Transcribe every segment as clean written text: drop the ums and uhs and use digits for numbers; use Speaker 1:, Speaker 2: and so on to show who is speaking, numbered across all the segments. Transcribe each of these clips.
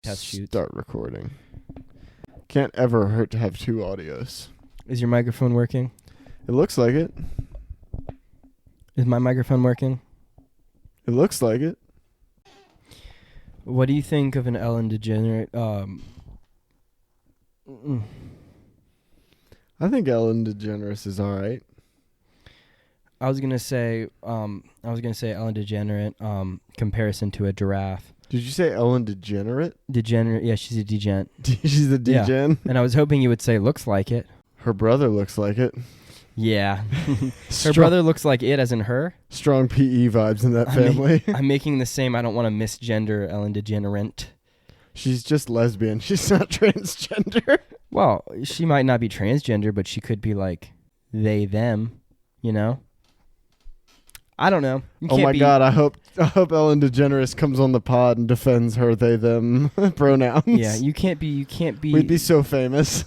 Speaker 1: test shoots.
Speaker 2: Start recording. Can't ever hurt to have two audios.
Speaker 1: Is your microphone working?
Speaker 2: It looks like it.
Speaker 1: Is my microphone working?
Speaker 2: It looks like it.
Speaker 1: What do you think of an Ellen DeGeneres?
Speaker 2: I think Ellen DeGeneres is all right.
Speaker 1: I was gonna say Ellen DeGeneres comparison to a giraffe.
Speaker 2: Did you say Ellen DeGeneres?
Speaker 1: Degenerate, yeah, she's a degen.
Speaker 2: She's a degen.
Speaker 1: And I was hoping you would say looks like it.
Speaker 2: Her brother looks like it.
Speaker 1: Yeah. Her brother looks like it, as in her.
Speaker 2: Strong PE vibes in that family.
Speaker 1: I'm making the same. I don't want to misgender Ellen DeGeneres.
Speaker 2: She's just lesbian. She's not transgender.
Speaker 1: Well, she might not be transgender, but she could be like they, them, you know? I don't know.
Speaker 2: Oh my God! I hope Ellen DeGeneres comes on the pod and defends her they them pronouns.
Speaker 1: Yeah, you can't be.
Speaker 2: We'd be so famous.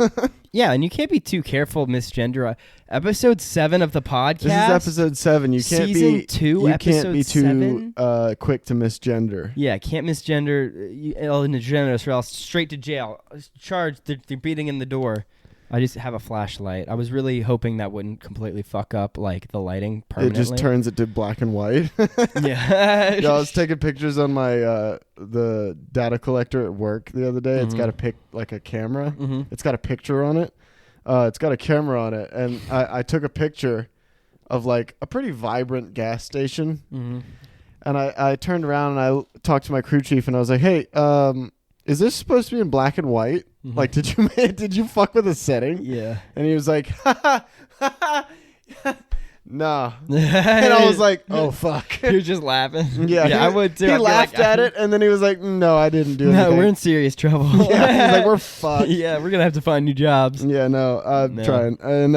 Speaker 1: Yeah, and you can't be too careful, misgender. Episode 7 of the podcast.
Speaker 2: This is episode 7. You can't
Speaker 1: Season
Speaker 2: be
Speaker 1: 2,
Speaker 2: you
Speaker 1: episode
Speaker 2: can't be too
Speaker 1: 7?
Speaker 2: Quick to misgender.
Speaker 1: Yeah, can't misgender Ellen DeGeneres, or else straight to jail. Charged. They're beating in the door. I just have a flashlight. I was really hoping that wouldn't completely fuck up like the lighting permanently.
Speaker 2: It just turns it to black and white.
Speaker 1: Yeah.
Speaker 2: Yeah, I was taking pictures on my the data collector at work the other day. Mm-hmm. It's got a camera. Mm-hmm. It's got a picture on it. It's got a camera on it, and I took a picture of like a pretty vibrant gas station. Mm-hmm. And I turned around and I talked to my crew chief and I was like, "Hey, is this supposed to be in black and white? Mm-hmm. Like, did you fuck with the setting?"
Speaker 1: Yeah.
Speaker 2: And he was like, "Nah." And I was like, "Oh fuck."
Speaker 1: You're just laughing.
Speaker 2: Yeah,
Speaker 1: I would too.
Speaker 2: He laughed at it, and then he was like, "No, I didn't do anything."
Speaker 1: No, we're in serious trouble.
Speaker 2: Yeah, he's like, "We're fucked."
Speaker 1: Yeah, we're gonna have to find new jobs.
Speaker 2: Yeah, no, I'm trying. And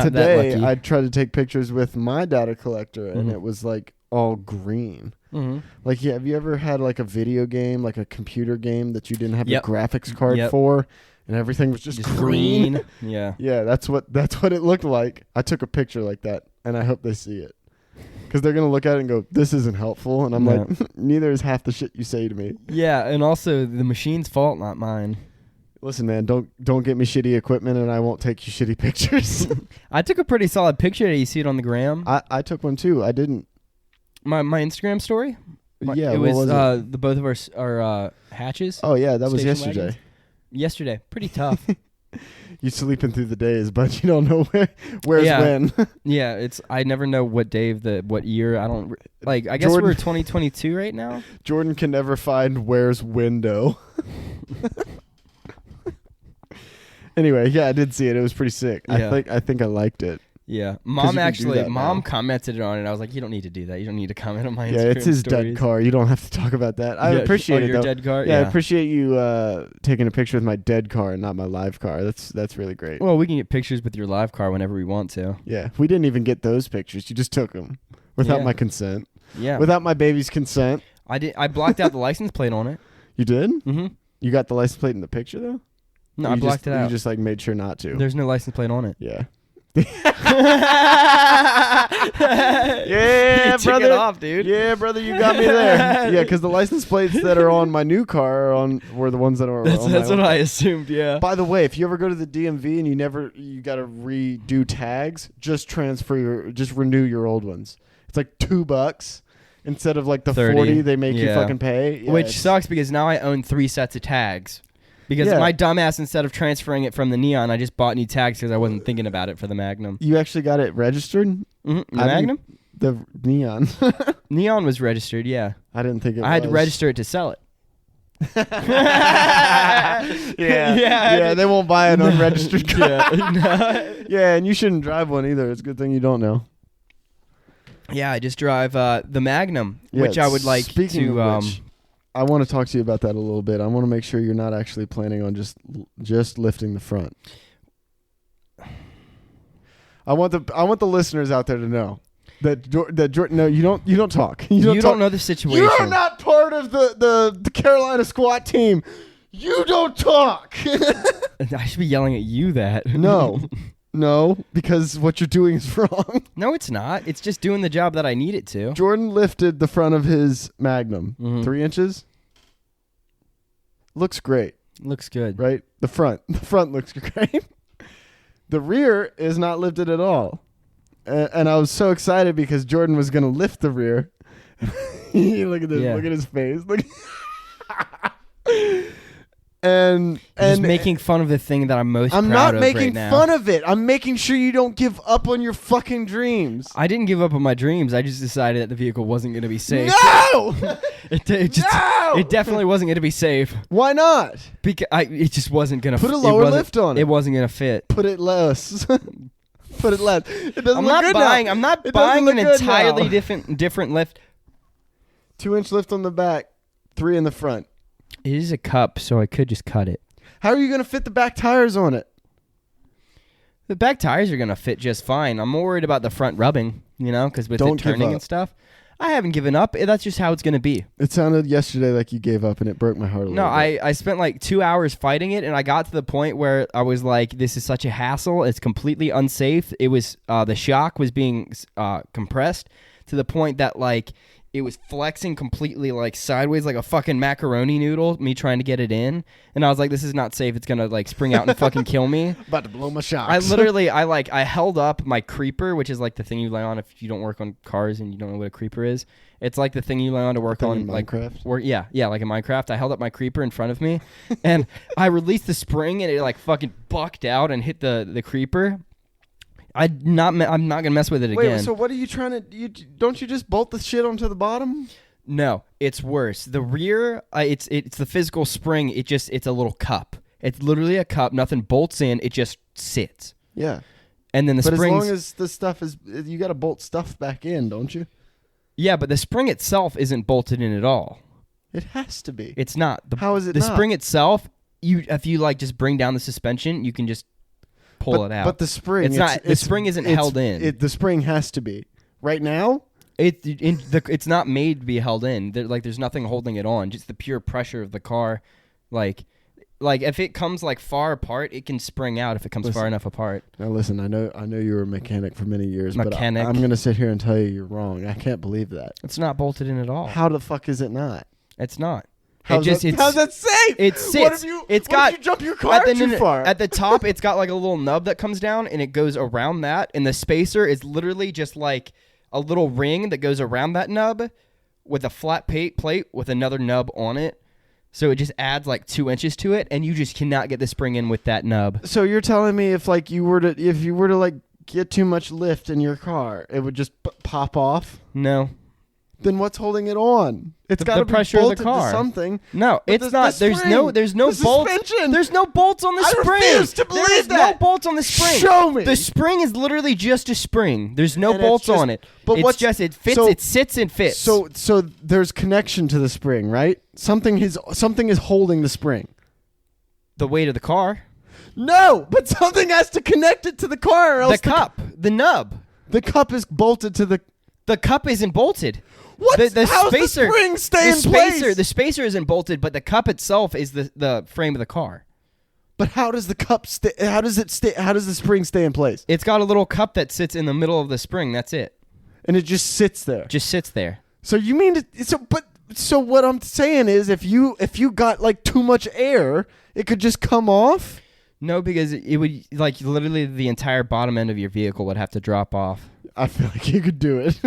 Speaker 2: today I tried to take pictures with my data collector, and it was like all green. Mm-hmm. Like, yeah, have you ever had like a video game, like a computer game that you didn't have a graphics card for, and everything was just green?
Speaker 1: Yeah.
Speaker 2: Yeah, that's what it looked like. I took a picture like that, and I hope they see it, because they're gonna look at it and go, "This isn't helpful," and I'm like, "Neither is half the shit you say to me." Yeah,
Speaker 1: and also the machine's fault, not mine.
Speaker 2: Listen, man, don't get me shitty equipment, and I won't take you shitty pictures.
Speaker 1: I took a pretty solid picture. Did you see it on the gram?
Speaker 2: I took one too. I didn't.
Speaker 1: My Instagram story?
Speaker 2: Yeah,
Speaker 1: it was
Speaker 2: it?
Speaker 1: The both of our hatches.
Speaker 2: Oh yeah, that was yesterday.
Speaker 1: Wagons. Yesterday, pretty tough.
Speaker 2: You sleeping through the days, but you don't know where's when.
Speaker 1: Yeah, I never know what day what year. I don't like. I guess we're 2022 right now.
Speaker 2: Jordan can never find where's window. Anyway, yeah, I did see it. It was pretty sick. Yeah. I think I liked it.
Speaker 1: Yeah, Mom commented on it. I was like, "You don't need to do that. You don't need to comment on my Instagram."
Speaker 2: Yeah, it's his
Speaker 1: stories.
Speaker 2: dead car. You don't have to talk about that. I appreciate it.
Speaker 1: Your
Speaker 2: though.
Speaker 1: Dead car.
Speaker 2: Yeah, I appreciate you taking a picture with my dead car and not my live car. That's really great.
Speaker 1: Well, we can get pictures with your live car whenever we want to.
Speaker 2: Yeah, we didn't even get those pictures. You just took them without my consent.
Speaker 1: Yeah,
Speaker 2: without my baby's consent.
Speaker 1: I blocked out the license plate on it.
Speaker 2: You did?
Speaker 1: Mm-hmm.
Speaker 2: You got the license plate in the picture though?
Speaker 1: No, I blocked it out.
Speaker 2: You just like made sure not to.
Speaker 1: There's no license plate on it.
Speaker 2: Yeah. Yeah, brother.
Speaker 1: It off, dude.
Speaker 2: Yeah, brother, you got me there. Yeah, because the license plates that are on my new car were the ones that are.
Speaker 1: That's what I assumed. Yeah.
Speaker 2: By the way, if you ever go to the DMV and you got to redo tags, just renew your old ones. It's like $2 instead of like the 40 they make you fucking pay. Yeah,
Speaker 1: which sucks because now I own 3 sets of tags. Because my dumbass, instead of transferring it from the Neon, I just bought new tags because I wasn't thinking about it for the Magnum.
Speaker 2: You actually got it registered?
Speaker 1: Mm-hmm. The Magnum?
Speaker 2: The Neon.
Speaker 1: Neon was registered, yeah.
Speaker 2: I didn't think it was.
Speaker 1: I had to register it to sell it.
Speaker 2: Yeah, they won't buy an unregistered car. Yeah, and you shouldn't drive one either. It's a good thing you don't know.
Speaker 1: Yeah, I just drive the Magnum, which I would like to...
Speaker 2: I want to talk to you about that a little bit. I want to make sure you're not actually planning on just lifting the front. I want the listeners out there to know that Jordan. No, you don't talk. You don't know
Speaker 1: the situation.
Speaker 2: You're not part of the Carolina squat team. You don't talk.
Speaker 1: I should be yelling at you that.
Speaker 2: No, because what you're doing is wrong.
Speaker 1: No, it's not. It's just doing the job that I need it to.
Speaker 2: Jordan lifted the front of his Magnum 3 inches. looks great.
Speaker 1: Looks good.
Speaker 2: Right? The front looks great. The rear is not lifted at all. And I was so excited because Jordan was going to lift the rear. Look at this. Yeah. Look at his face. Look. And
Speaker 1: just making fun of the thing that I'm most proud of right now.
Speaker 2: I'm not making fun of it. I'm making sure you don't give up on your fucking dreams.
Speaker 1: I didn't give up on my dreams. I just decided that the vehicle wasn't going to be safe.
Speaker 2: No!
Speaker 1: It definitely wasn't going to be safe.
Speaker 2: Why not?
Speaker 1: Because it just wasn't going to
Speaker 2: put a lower lift on it.
Speaker 1: It wasn't going to fit.
Speaker 2: Put it less. Put it less. It doesn't look good now.
Speaker 1: I'm not buying an entirely different lift.
Speaker 2: 2-inch lift on the back, 3 in the front.
Speaker 1: It is a cup, so I could just cut it.
Speaker 2: How are you going to fit the back tires on it?
Speaker 1: The back tires are going to fit just fine. I'm more worried about the front rubbing, because with it turning and stuff. I haven't given up. That's just how it's going to be.
Speaker 2: It sounded yesterday like you gave up, and it broke my heart a little bit.
Speaker 1: I spent like 2 hours fighting it, and I got to the point where I was like, this is such a hassle. It's completely unsafe. It was the shock was being compressed to the point that like it was flexing completely like sideways like a fucking macaroni noodle, me trying to get it in. And I was like, this is not safe. It's going to like spring out and fucking kill me.
Speaker 2: About to blow my shocks.
Speaker 1: I held up my creeper, which is like the thing you lay on if you don't work on cars and you don't know what a creeper is. It's like the thing you lay on to work on like
Speaker 2: Minecraft.
Speaker 1: Yeah, like in Minecraft. I held up my creeper in front of me and I released the spring and it like fucking bucked out and hit the creeper. I'm not gonna mess with it again.
Speaker 2: Wait, so what are you trying to? Don't you just bolt the shit onto the bottom?
Speaker 1: No, it's worse. The rear, it's the physical spring. It's a little cup. It's literally a cup. Nothing bolts in. It just sits.
Speaker 2: Yeah.
Speaker 1: And then the springs.
Speaker 2: But as long as the stuff is, you got to bolt stuff back in, don't you?
Speaker 1: Yeah, but the spring itself isn't bolted in at all.
Speaker 2: It has to be.
Speaker 1: It's not.
Speaker 2: How is it
Speaker 1: the
Speaker 2: not?
Speaker 1: The spring itself, if you like just bring down the suspension, you can just pull it out.
Speaker 2: But the spring,
Speaker 1: the spring isn't held in.
Speaker 2: The spring has to be. Right now,
Speaker 1: it's not made to be held in. There's nothing holding it on. Just the pure pressure of the car. Like if it comes like far apart, it can spring out if it comes far enough apart.
Speaker 2: Now listen, I know you were a mechanic for many years, but I'm going to sit here and tell you you're wrong. I can't believe that.
Speaker 1: It's not bolted in at all.
Speaker 2: How the fuck is it not?
Speaker 1: It's not.
Speaker 2: How's that safe?
Speaker 1: It sits.
Speaker 2: What if you jump your car too far?
Speaker 1: At the top, it's got like a little nub that comes down, and it goes around that. And the spacer is literally just like a little ring that goes around that nub with a flat plate with another nub on it. So it just adds like 2 inches to it, and you just cannot get the spring in with that nub.
Speaker 2: So you're telling me if you were to like get too much lift in your car, it would just pop off?
Speaker 1: No.
Speaker 2: Then what's holding it on? It's got to be
Speaker 1: pressure
Speaker 2: bolted
Speaker 1: of the car.
Speaker 2: to something.
Speaker 1: No, it's not. There's no bolts. There's no bolts on the spring.
Speaker 2: I refuse to believe
Speaker 1: There's no bolts on the spring.
Speaker 2: Show me.
Speaker 1: The spring is literally just a spring. There's no bolts on it. But it fits. It sits and fits.
Speaker 2: So there's connection to the spring, right? Something is holding the spring.
Speaker 1: The weight of the car.
Speaker 2: No, but something has to connect it to the car. Or else
Speaker 1: the cup, the nub.
Speaker 2: The cup is bolted to the.
Speaker 1: The cup isn't bolted.
Speaker 2: What? How's the spring stay in place?
Speaker 1: The spacer isn't bolted, but the cup itself is the frame of the car.
Speaker 2: But how does the cup stay? How does it stay? How does the spring stay in place?
Speaker 1: It's got a little cup that sits in the middle of the spring. That's it.
Speaker 2: And it just sits there.
Speaker 1: Just sits there.
Speaker 2: So you mean so what I'm saying is if you got like too much air, it could just come off?
Speaker 1: No, because it would like literally the entire bottom end of your vehicle would have to drop off.
Speaker 2: I feel like you could do it.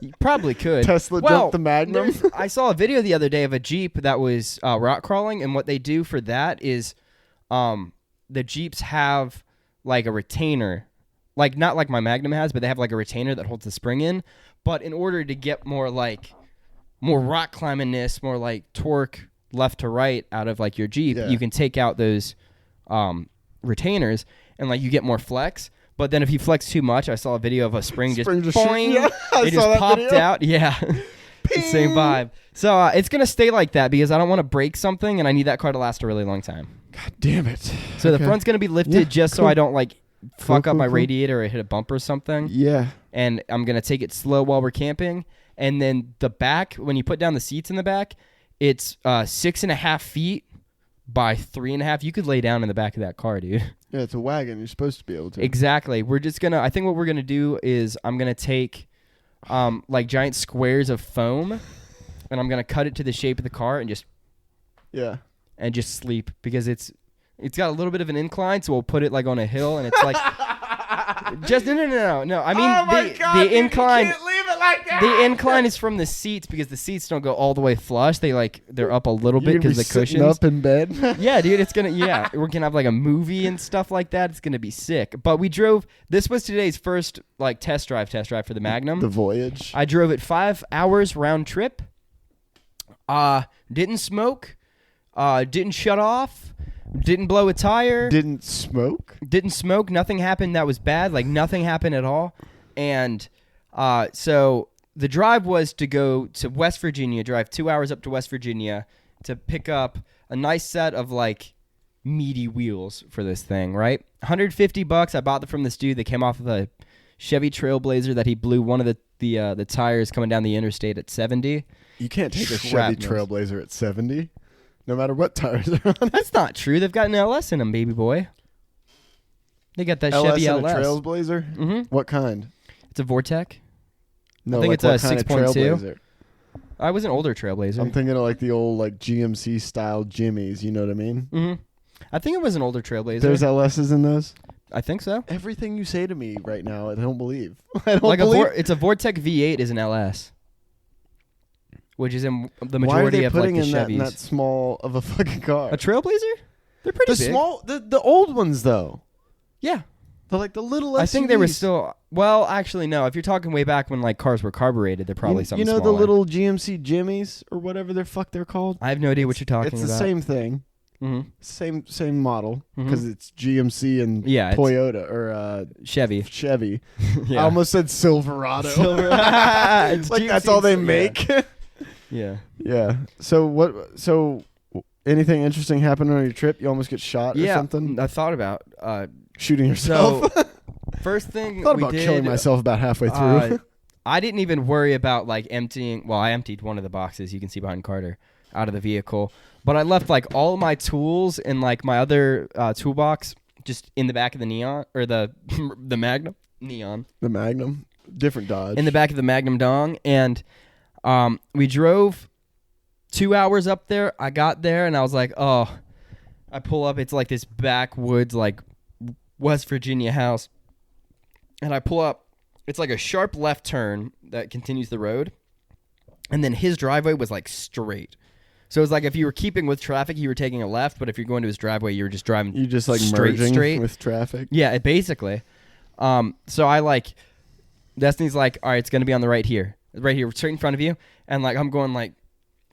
Speaker 1: You probably could.
Speaker 2: Tesla jumped the Magnum.
Speaker 1: I saw a video the other day of a Jeep that was rock crawling, and what they do for that is the Jeeps have like a retainer, like not like my Magnum has, but they have like a retainer that holds the spring in. But in order to get more rock climbingness, more like torque left to right out of like your Jeep, you can take out those retainers and like you get more flex. But then if you flex too much, I saw a video of a spring just boing.
Speaker 2: Yeah,
Speaker 1: it just popped out. Yeah. Same vibe. So it's going to stay like that because I don't want to break something and I need that car to last a really long time.
Speaker 2: God damn it.
Speaker 1: So the front's going to be lifted so I don't like fuck up my radiator or hit a bump or something.
Speaker 2: Yeah.
Speaker 1: And I'm going to take it slow while we're camping. And then the back, when you put down the seats in the back, it's 6.5 feet by 3.5. You could lay down in the back of that car, dude.
Speaker 2: Yeah, it's a wagon. You're supposed to be able to.
Speaker 1: Exactly. We're just going to, I think what we're going to do is I'm going to take like giant squares of foam and I'm going to cut it to the shape of the car and just.
Speaker 2: Yeah.
Speaker 1: and just sleep because it's got a little bit of an incline, so we'll put it like on a hill, and it's like just no. I mean the incline.
Speaker 2: You can't leave it like that.
Speaker 1: The incline is from the seats because the seats don't go all the way flush. They're up a little bit because the
Speaker 2: sitting
Speaker 1: cushions.
Speaker 2: up in bed.
Speaker 1: Yeah, dude, we're gonna have like a movie and stuff like that. It's gonna be sick. But we drove. This was today's first like test drive for the Magnum.
Speaker 2: The Voyage.
Speaker 1: I drove it 5 hours round trip. Didn't smoke. Didn't shut off. Didn't blow a tire.
Speaker 2: Didn't smoke.
Speaker 1: Nothing happened that was bad. Like nothing happened at all. And so the drive was to go to West Virginia, drive 2 hours up to West Virginia to pick up a nice set of like meaty wheels for this thing, right? $150. I bought them from this dude that came off of a Chevy Trailblazer that he blew one of the tires coming down the interstate at 70.
Speaker 2: You can't take a Chevy Trailblazer at 70, no matter what tires are on it.
Speaker 1: That's not true. They've got an LS in them, baby boy. They got that
Speaker 2: LS
Speaker 1: Chevy
Speaker 2: and
Speaker 1: LS.
Speaker 2: a Trailblazer?
Speaker 1: Mm-hmm.
Speaker 2: What kind?
Speaker 1: It's a Vortec.
Speaker 2: No,
Speaker 1: I think
Speaker 2: like
Speaker 1: it's a
Speaker 2: what kind of
Speaker 1: 6.2.
Speaker 2: Trailblazer?
Speaker 1: I was an older Trailblazer.
Speaker 2: I'm thinking of like the old like GMC style Jimmys. You know what I mean?
Speaker 1: Mm-hmm. I think it was an older Trailblazer.
Speaker 2: There's LSs in those.
Speaker 1: I think so.
Speaker 2: Everything you say to me right now, I don't believe. I don't
Speaker 1: Like
Speaker 2: believe.
Speaker 1: it's a Vortec V8 is an LS, which is in the
Speaker 2: Why are
Speaker 1: majority
Speaker 2: they
Speaker 1: of like
Speaker 2: putting
Speaker 1: the
Speaker 2: in
Speaker 1: Chevys.
Speaker 2: that small of a fucking car?
Speaker 1: A Trailblazer? They're pretty big.
Speaker 2: The old ones though.
Speaker 1: Yeah.
Speaker 2: They're like the little SUVs.
Speaker 1: I think they were still. Well, actually, no. If you're talking way back when like cars were carbureted, they're probably something.
Speaker 2: You know
Speaker 1: smaller.
Speaker 2: the little GMC Jimmys or whatever they're called.
Speaker 1: I have no idea what you're talking about.
Speaker 2: It's the same thing.
Speaker 1: Mm-hmm.
Speaker 2: Same model because it's GMC and Toyota or
Speaker 1: Chevy.
Speaker 2: Yeah. I almost said Silverado.
Speaker 1: It's
Speaker 2: like
Speaker 1: GMC,
Speaker 2: that's all they make.
Speaker 1: Yeah.
Speaker 2: Yeah. So anything interesting happened on your trip? You almost get shot or something?
Speaker 1: I thought about
Speaker 2: shooting yourself.
Speaker 1: So, first thing
Speaker 2: thought
Speaker 1: we
Speaker 2: about
Speaker 1: did,
Speaker 2: killing myself about halfway through.
Speaker 1: I didn't even worry about like emptying. Well, I emptied one of the boxes you can see behind Carter out of the vehicle, but I left like all of my tools in like my other toolbox just in the back of the Neon or the Magnum Neon.
Speaker 2: The Magnum, different Dodge.
Speaker 1: In the back of the Magnum Dong, and we drove 2 hours up there. I got there and I was like, oh, I pull up. It's like this backwoods like West Virginia house, and I pull up. It's like a sharp left turn that continues the road, and then his driveway was like straight. So it was like if you were keeping with traffic, you were taking a left, but if you're going to his driveway, you were just driving.
Speaker 2: You just like
Speaker 1: straight
Speaker 2: with traffic.
Speaker 1: Yeah, basically. So I like, Destiny's like, all right, it's gonna be on the right here, straight in front of you, and like I'm going like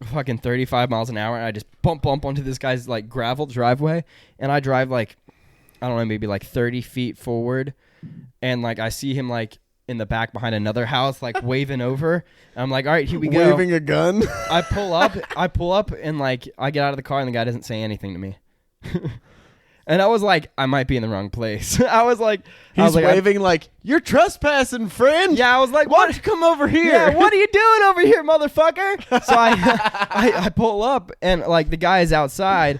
Speaker 1: fucking 35 miles an hour, and I just bump onto this guy's like gravel driveway, and I drive like, I don't know, maybe like 30 feet forward, and like I see him like in the back behind another house, like waving over. And I'm like, all right, here we go.
Speaker 2: Waving a gun.
Speaker 1: I pull up, and like I get out of the car, and the guy doesn't say anything to me. And I was like, I might be in the wrong place. I was like,
Speaker 2: he's waving like, you're trespassing, friend.
Speaker 1: Yeah, I was like,
Speaker 2: why don't you come over here?
Speaker 1: Yeah, what are you doing over here, motherfucker? So I pull up, and like the guy is outside,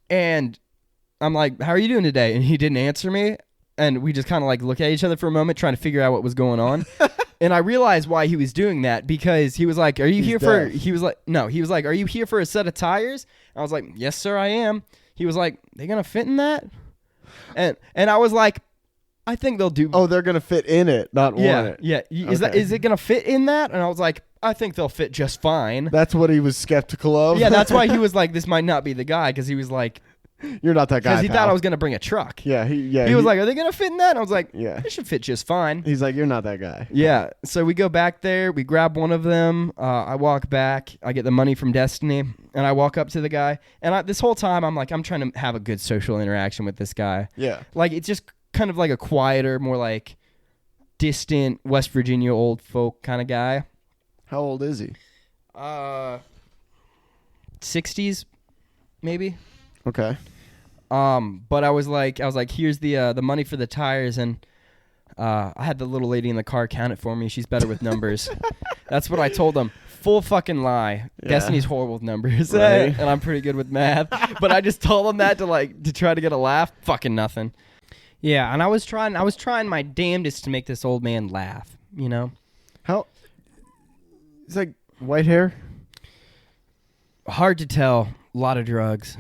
Speaker 1: and I'm like, how are you doing today? And he didn't answer me. And we just kind of like look at each other for a moment, trying to figure out what was going on. And I realized why he was doing that, because he was like, are you here for, he was like, are you here for a set of tires? And I was like, yes, sir, I am. He was like, they going to fit in that? And I was like, I think they'll do.
Speaker 2: Oh, they're going to fit in it, not want it.
Speaker 1: Yeah. Is it going to fit in that? And I was like, I think they'll fit just fine.
Speaker 2: That's what he was skeptical of.
Speaker 1: Yeah, that's why he was like, this might not be the guy, because he was like,
Speaker 2: you're not that guy.
Speaker 1: Because he thought I was going to bring a truck.
Speaker 2: Yeah,
Speaker 1: he was like, are they going to fit in that? And I was like,
Speaker 2: yeah,
Speaker 1: it should fit just fine.
Speaker 2: He's like, you're not that guy.
Speaker 1: Yeah. So we go back there. We grab one of them. I walk back. I get the money from Destiny, and I walk up to the guy. And this whole time, I'm like, I'm trying to have a good social interaction with this guy.
Speaker 2: Yeah.
Speaker 1: Like, it's just kind of like a quieter, more like distant West Virginia old folk kind of guy.
Speaker 2: How old is he?
Speaker 1: 60s, maybe.
Speaker 2: Okay.
Speaker 1: But I was like, here's the money for the tires, and I had the little lady in the car count it for me. She's better with numbers. That's what I told him. Full fucking lie. Yeah. Destiny's horrible with numbers, right? And I'm pretty good with math. But I just told him that to try to get a laugh. Fucking nothing. Yeah, and I was trying my damnedest to make this old man laugh. You know?
Speaker 2: How? It's like white hair.
Speaker 1: Hard to tell. A lot of drugs.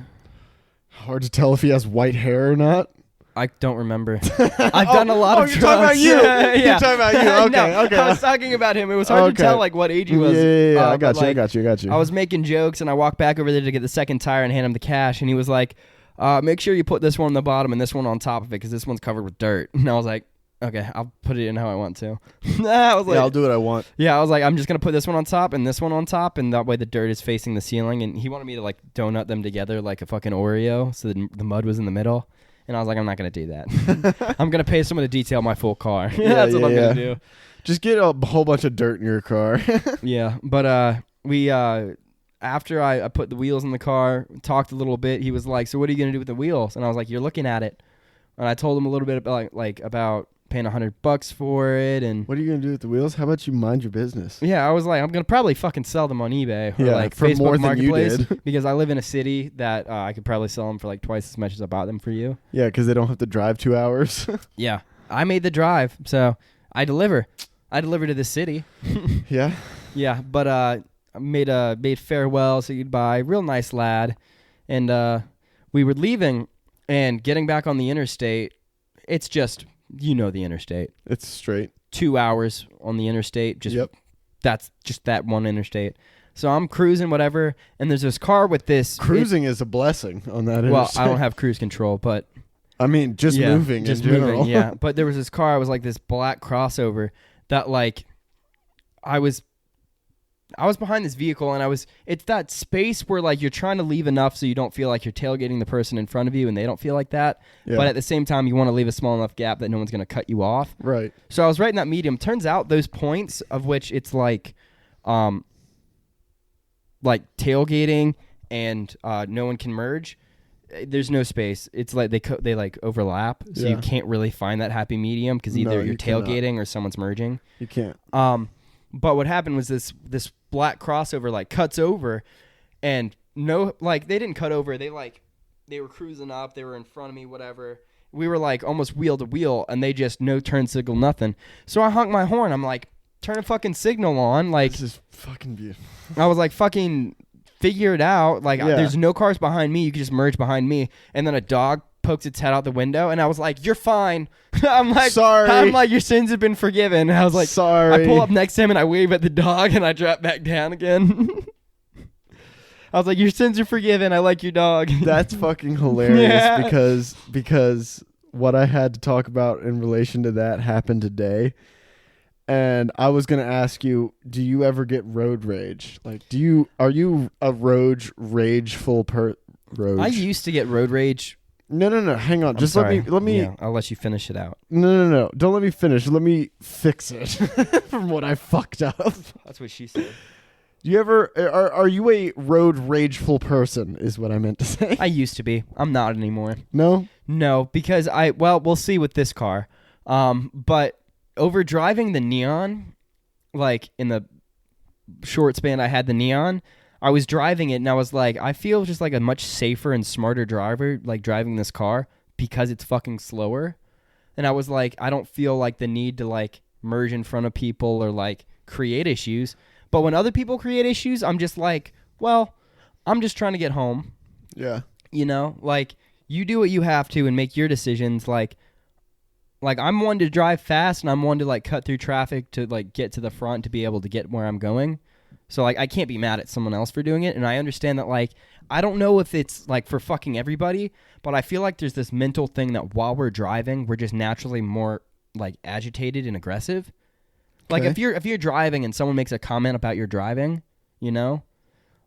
Speaker 2: Hard to tell if he has white hair or not.
Speaker 1: I don't remember. I've done a lot of drugs.
Speaker 2: You're talking about you.
Speaker 1: Yeah.
Speaker 2: You're talking about you. Okay,
Speaker 1: No,
Speaker 2: okay.
Speaker 1: I was talking about him. It was hard to tell like what age he was.
Speaker 2: Yeah. I
Speaker 1: but,
Speaker 2: got you.
Speaker 1: I was making jokes, and I walked back over there to get the second tire and hand him the cash, and he was like, make sure you put this one on the bottom and this one on top of it because this one's covered with dirt. And I was like, okay, I'll put it in how I want to. I was like,
Speaker 2: yeah, I'll do what I want.
Speaker 1: Yeah, I was like, I'm just going to put this one on top and this one on top, and that way the dirt is facing the ceiling. And he wanted me to like donut them together like a fucking Oreo so the mud was in the middle. And I was like, I'm not going to do that. I'm going to pay someone to detail my full car. That's what I'm going to do.
Speaker 2: Just get a whole bunch of dirt in your car.
Speaker 1: Yeah, but we after I put the wheels in the car, talked a little bit, he was like, so what are you going to do with the wheels? And I was like, you're looking at it. And I told him a little bit about about paying $100 for it. And
Speaker 2: what are you going to do with the wheels? How about you mind your business?
Speaker 1: Yeah, I was like, I'm going to probably fucking sell them on eBay or like
Speaker 2: for
Speaker 1: Facebook
Speaker 2: more than
Speaker 1: Marketplace
Speaker 2: you did.
Speaker 1: because I live in a city that I could probably sell them for like twice as much as I bought them for you.
Speaker 2: Yeah, because they don't have to drive 2 hours.
Speaker 1: Yeah, I made the drive, so I deliver to the city.
Speaker 2: Yeah?
Speaker 1: Yeah, but I made farewell, say goodbye. Real nice lad. And we were leaving and getting back on the interstate. It's just... You know the interstate.
Speaker 2: It's straight. 2
Speaker 1: hours on the interstate.
Speaker 2: Yep.
Speaker 1: That's just that one interstate. So I'm cruising, whatever, and there's this car with this...
Speaker 2: Cruising is a blessing on that interstate.
Speaker 1: Well, I don't have cruise control, but...
Speaker 2: I mean, just moving in general.
Speaker 1: Moving, yeah. But there was this car, it was like this black crossover that like... I was behind this vehicle, and it's that space where like you're trying to leave enough so you don't feel like you're tailgating the person in front of you and they don't feel like that. Yeah. But at the same time, you want to leave a small enough gap that no one's going to cut you off.
Speaker 2: Right.
Speaker 1: So I was right in that medium. Turns out those points of which it's like tailgating and no one can merge. There's no space. It's like they like overlap, so you can't really find that happy medium because either you're tailgating or someone's merging.
Speaker 2: You can't.
Speaker 1: But what happened was this black crossover like cuts over, and no, like they didn't cut over. They were cruising up. They were in front of me, whatever. We were like almost wheel to wheel, and they just no turn signal, nothing. So I honked my horn. I'm like, turn a fucking signal on. Like
Speaker 2: this is fucking beautiful.
Speaker 1: I was like, fucking figure it out. Like there's no cars behind me. You can just merge behind me. And then a dog pokes its head out the window, and I was like, you're fine. I'm like,
Speaker 2: sorry.
Speaker 1: I'm like, your sins have been forgiven. And I was like,
Speaker 2: sorry.
Speaker 1: I pull up next to him and I wave at the dog and I drop back down again. I was like, your sins are forgiven. I like your dog.
Speaker 2: That's fucking hilarious because what I had to talk about in relation to that happened today. And I was going to ask you, do you ever get road rage? Like, are you a rageful road?
Speaker 1: I used to get road rage.
Speaker 2: No. Hang on. Just
Speaker 1: sorry.
Speaker 2: let me.
Speaker 1: Yeah, I'll let you finish it out.
Speaker 2: No. Don't let me finish. Let me fix it from what I fucked up.
Speaker 1: That's what she said.
Speaker 2: Do you ever? Are you a road rageful person? Is what I meant to say.
Speaker 1: I used to be. I'm not anymore.
Speaker 2: No,
Speaker 1: because we'll see with this car. But over driving the Neon, like in the short span I had the Neon. I was driving it, and I was like, I feel just like a much safer and smarter driver, like driving this car because it's fucking slower. And I was like, I don't feel like the need to like merge in front of people or like create issues. But when other people create issues, I'm just like, well, I'm just trying to get home.
Speaker 2: Yeah.
Speaker 1: You know, like you do what you have to and make your decisions. Like I'm one to drive fast, and I'm one to like cut through traffic to like get to the front to be able to get where I'm going. So, like, I can't be mad at someone else for doing it, and I understand that, like, I don't know if it's, like, for fucking everybody, but I feel like there's this mental thing that while we're driving, we're just naturally more, like, agitated and aggressive. Like, if you're driving and someone makes a comment about your driving, you know,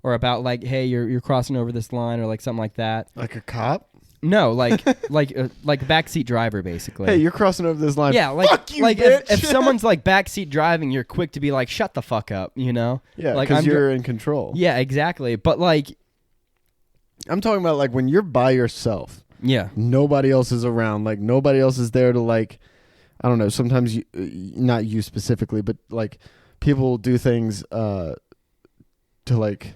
Speaker 1: or about, like, hey, you're crossing over this line or, like, something like that.
Speaker 2: Like a cop?
Speaker 1: No, like backseat driver, basically.
Speaker 2: Hey, you're crossing over this line.
Speaker 1: Yeah, like,
Speaker 2: fuck you,
Speaker 1: like
Speaker 2: bitch.
Speaker 1: if someone's like backseat driving, you're quick to be like, shut the fuck up, you know?
Speaker 2: Yeah,
Speaker 1: like
Speaker 2: because you're in control.
Speaker 1: Yeah, exactly. But like,
Speaker 2: I'm talking about like when you're by yourself.
Speaker 1: Yeah.
Speaker 2: Nobody else is around. Like nobody else is there to like, I don't know. Sometimes you, not you specifically, but like people will do things to like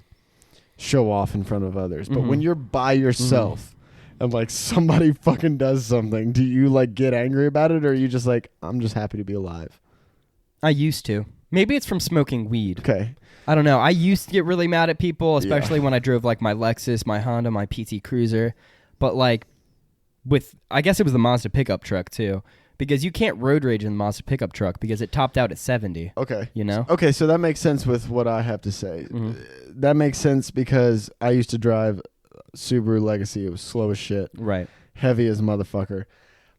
Speaker 2: show off in front of others. But when you're by yourself. And like somebody fucking does something, do you like get angry about it, or are you just like, I'm just happy to be alive?
Speaker 1: I used to. Maybe it's from smoking weed.
Speaker 2: Okay.
Speaker 1: I don't know. I used to get really mad at people, especially when I drove like my Lexus, my Honda, my PT Cruiser. But like I guess it was the Mazda pickup truck too. Because you can't road rage in the Mazda pickup truck because it topped out at 70.
Speaker 2: Okay.
Speaker 1: You know?
Speaker 2: Okay, so that makes sense with what I have to say.
Speaker 1: Mm-hmm.
Speaker 2: That makes sense because I used to drive Subaru Legacy. It was slow as shit.
Speaker 1: Right.
Speaker 2: Heavy as a motherfucker.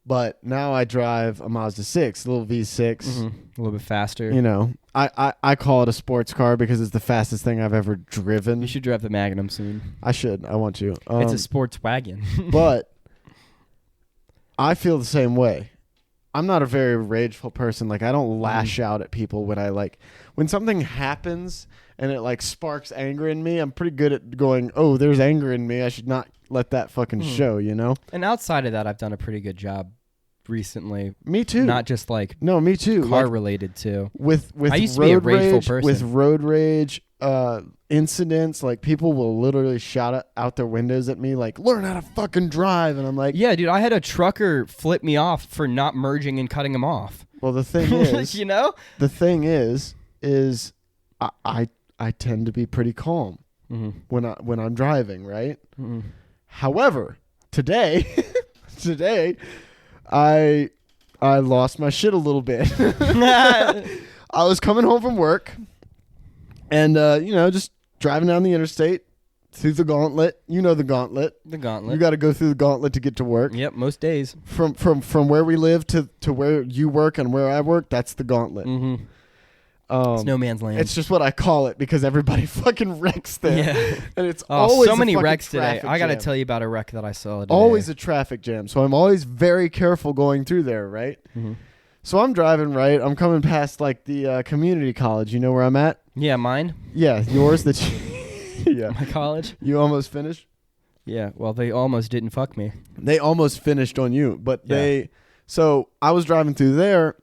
Speaker 2: But now I drive a Mazda 6, a little V6.
Speaker 1: Mm-hmm. A little bit faster.
Speaker 2: You know, I call it a sports car because it's the fastest thing I've ever driven.
Speaker 1: You should drive the Magnum soon.
Speaker 2: I should. I want to.
Speaker 1: It's a sports wagon.
Speaker 2: But I feel the same way. I'm not a very rageful person. Like, I don't lash out at people when something happens and it like sparks anger in me. I'm pretty good at going, oh, there's anger in me. I should not let that fucking show, you know?
Speaker 1: And outside of that, I've done a pretty good job recently.
Speaker 2: Me too.
Speaker 1: Not just like
Speaker 2: no, me too.
Speaker 1: Car
Speaker 2: like,
Speaker 1: related too.
Speaker 2: With
Speaker 1: I used to be a rageful person.
Speaker 2: With road rage incidents, like people will literally shout out their windows at me like, learn how to fucking drive, and I'm like,
Speaker 1: yeah, dude, I had a trucker flip me off for not merging and cutting him off.
Speaker 2: Well, the thing is,
Speaker 1: you know,
Speaker 2: the thing is I tend to be pretty calm when I'm driving, right? However, today I lost my shit a little bit. I was coming home from work and just driving down the interstate through the gauntlet. You know the gauntlet. The gauntlet. You got to go through the gauntlet to get to work.
Speaker 1: Yep, most days.
Speaker 2: From where we live to where you work and where I work, that's the gauntlet.
Speaker 1: Mm-hmm. It's no man's land.
Speaker 2: It's just what I call it because everybody fucking wrecks there.
Speaker 1: Yeah.
Speaker 2: And it's always
Speaker 1: so many wrecks today. I got to
Speaker 2: jam.
Speaker 1: tell you about a wreck that I saw today.
Speaker 2: Always a traffic jam. So I'm always very careful going through there, right? Mm-hmm. So I'm driving, right? I'm coming past like the community college. You know where I'm at?
Speaker 1: Yeah, mine.
Speaker 2: Yeah, yours. Yeah.
Speaker 1: My college.
Speaker 2: You almost finished?
Speaker 1: Yeah, well, they almost didn't fuck me.
Speaker 2: They almost finished on you, but so I was driving through there.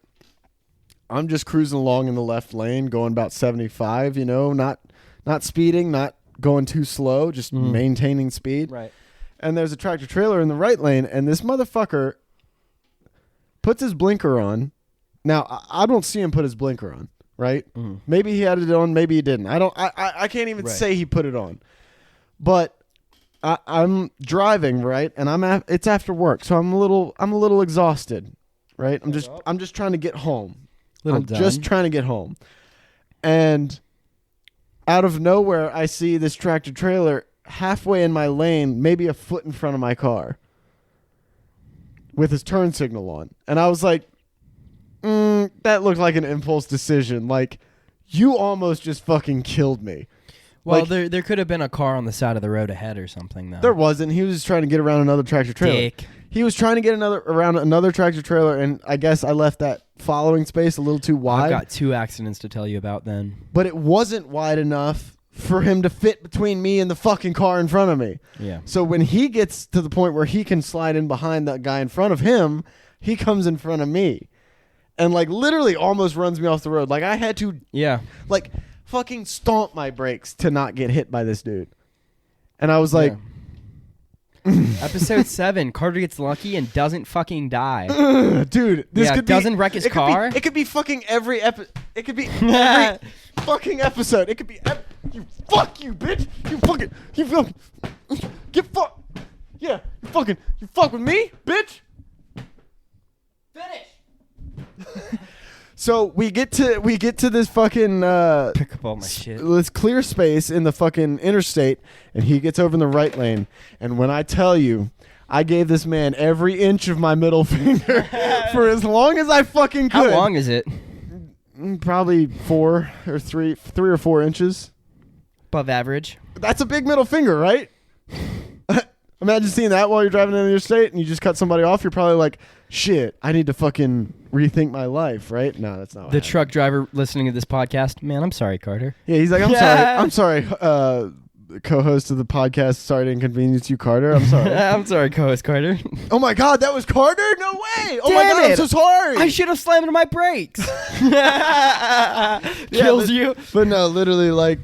Speaker 2: I'm just cruising along in the left lane, going about 75, not speeding, not going too slow, just maintaining speed.
Speaker 1: Right.
Speaker 2: And there's a tractor trailer in the right lane, and this motherfucker puts his blinker on. Now, I don't see him put his blinker on, right? Mm. Maybe he had it on, maybe he didn't. I can't even say he put it on. But I'm driving, right? And it's after work, so I'm a little exhausted, right? I'm just trying to get home. Just trying to get home. And out of nowhere, I see this tractor trailer halfway in my lane, maybe a foot in front of my car, with his turn signal on. And I was like, that looked like an impulse decision. Like, you almost just fucking killed me.
Speaker 1: Well, like, there could have been a car on the side of the road ahead or something, though.
Speaker 2: There wasn't. He was just trying to get around another tractor trailer.
Speaker 1: Dick.
Speaker 2: He was trying to get around another tractor trailer, and I guess I left that following space a little too wide.
Speaker 1: I've got 2 accidents to tell you about then.
Speaker 2: But it wasn't wide enough for him to fit between me and the fucking car in front of me.
Speaker 1: Yeah.
Speaker 2: So when he gets to the point where he can slide in behind that guy in front of him, he comes in front of me. And like literally almost runs me off the road. Like I had to like fucking stomp my brakes to not get hit by this dude. And I was like...
Speaker 1: Episode 7, Carter gets lucky and doesn't fucking die.
Speaker 2: Dude, this could
Speaker 1: doesn't wreck his car.
Speaker 2: It could be fucking every episode. It could be every fucking episode. It could be you bitch. You fuck with me, bitch.
Speaker 1: Finish.
Speaker 2: So we get to this fucking
Speaker 1: pick up all my shit.
Speaker 2: This clear space in the fucking interstate, and he gets over in the right lane. And when I tell you, I gave this man every inch of my middle finger for as long as I fucking could.
Speaker 1: How long is it?
Speaker 2: Probably 3 or 4 inches.
Speaker 1: Above average.
Speaker 2: That's a big middle finger, right? Imagine seeing that while you're driving down the interstate and you just cut somebody off. You're probably like, shit, I need to fucking rethink my life, right? No, that's not what happened.
Speaker 1: Truck driver listening to this podcast, man, I'm sorry, Carter.
Speaker 2: Yeah, he's like, I'm sorry, co-host of the podcast. Sorry to inconvenience you, Carter. I'm sorry.
Speaker 1: I'm sorry, co-host Carter.
Speaker 2: Oh my God, that was Carter? No way. Oh
Speaker 1: Damn
Speaker 2: my God,
Speaker 1: it.
Speaker 2: I'm so sorry.
Speaker 1: I should have slammed my brakes. Kills you.
Speaker 2: But no, literally, like,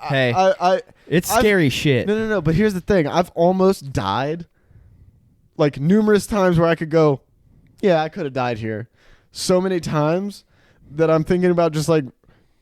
Speaker 1: hey, it's scary shit.
Speaker 2: No. But here's the thing. I've almost died, like, numerous times where I could go, yeah, I could have died here. So many times that I'm thinking about just, like,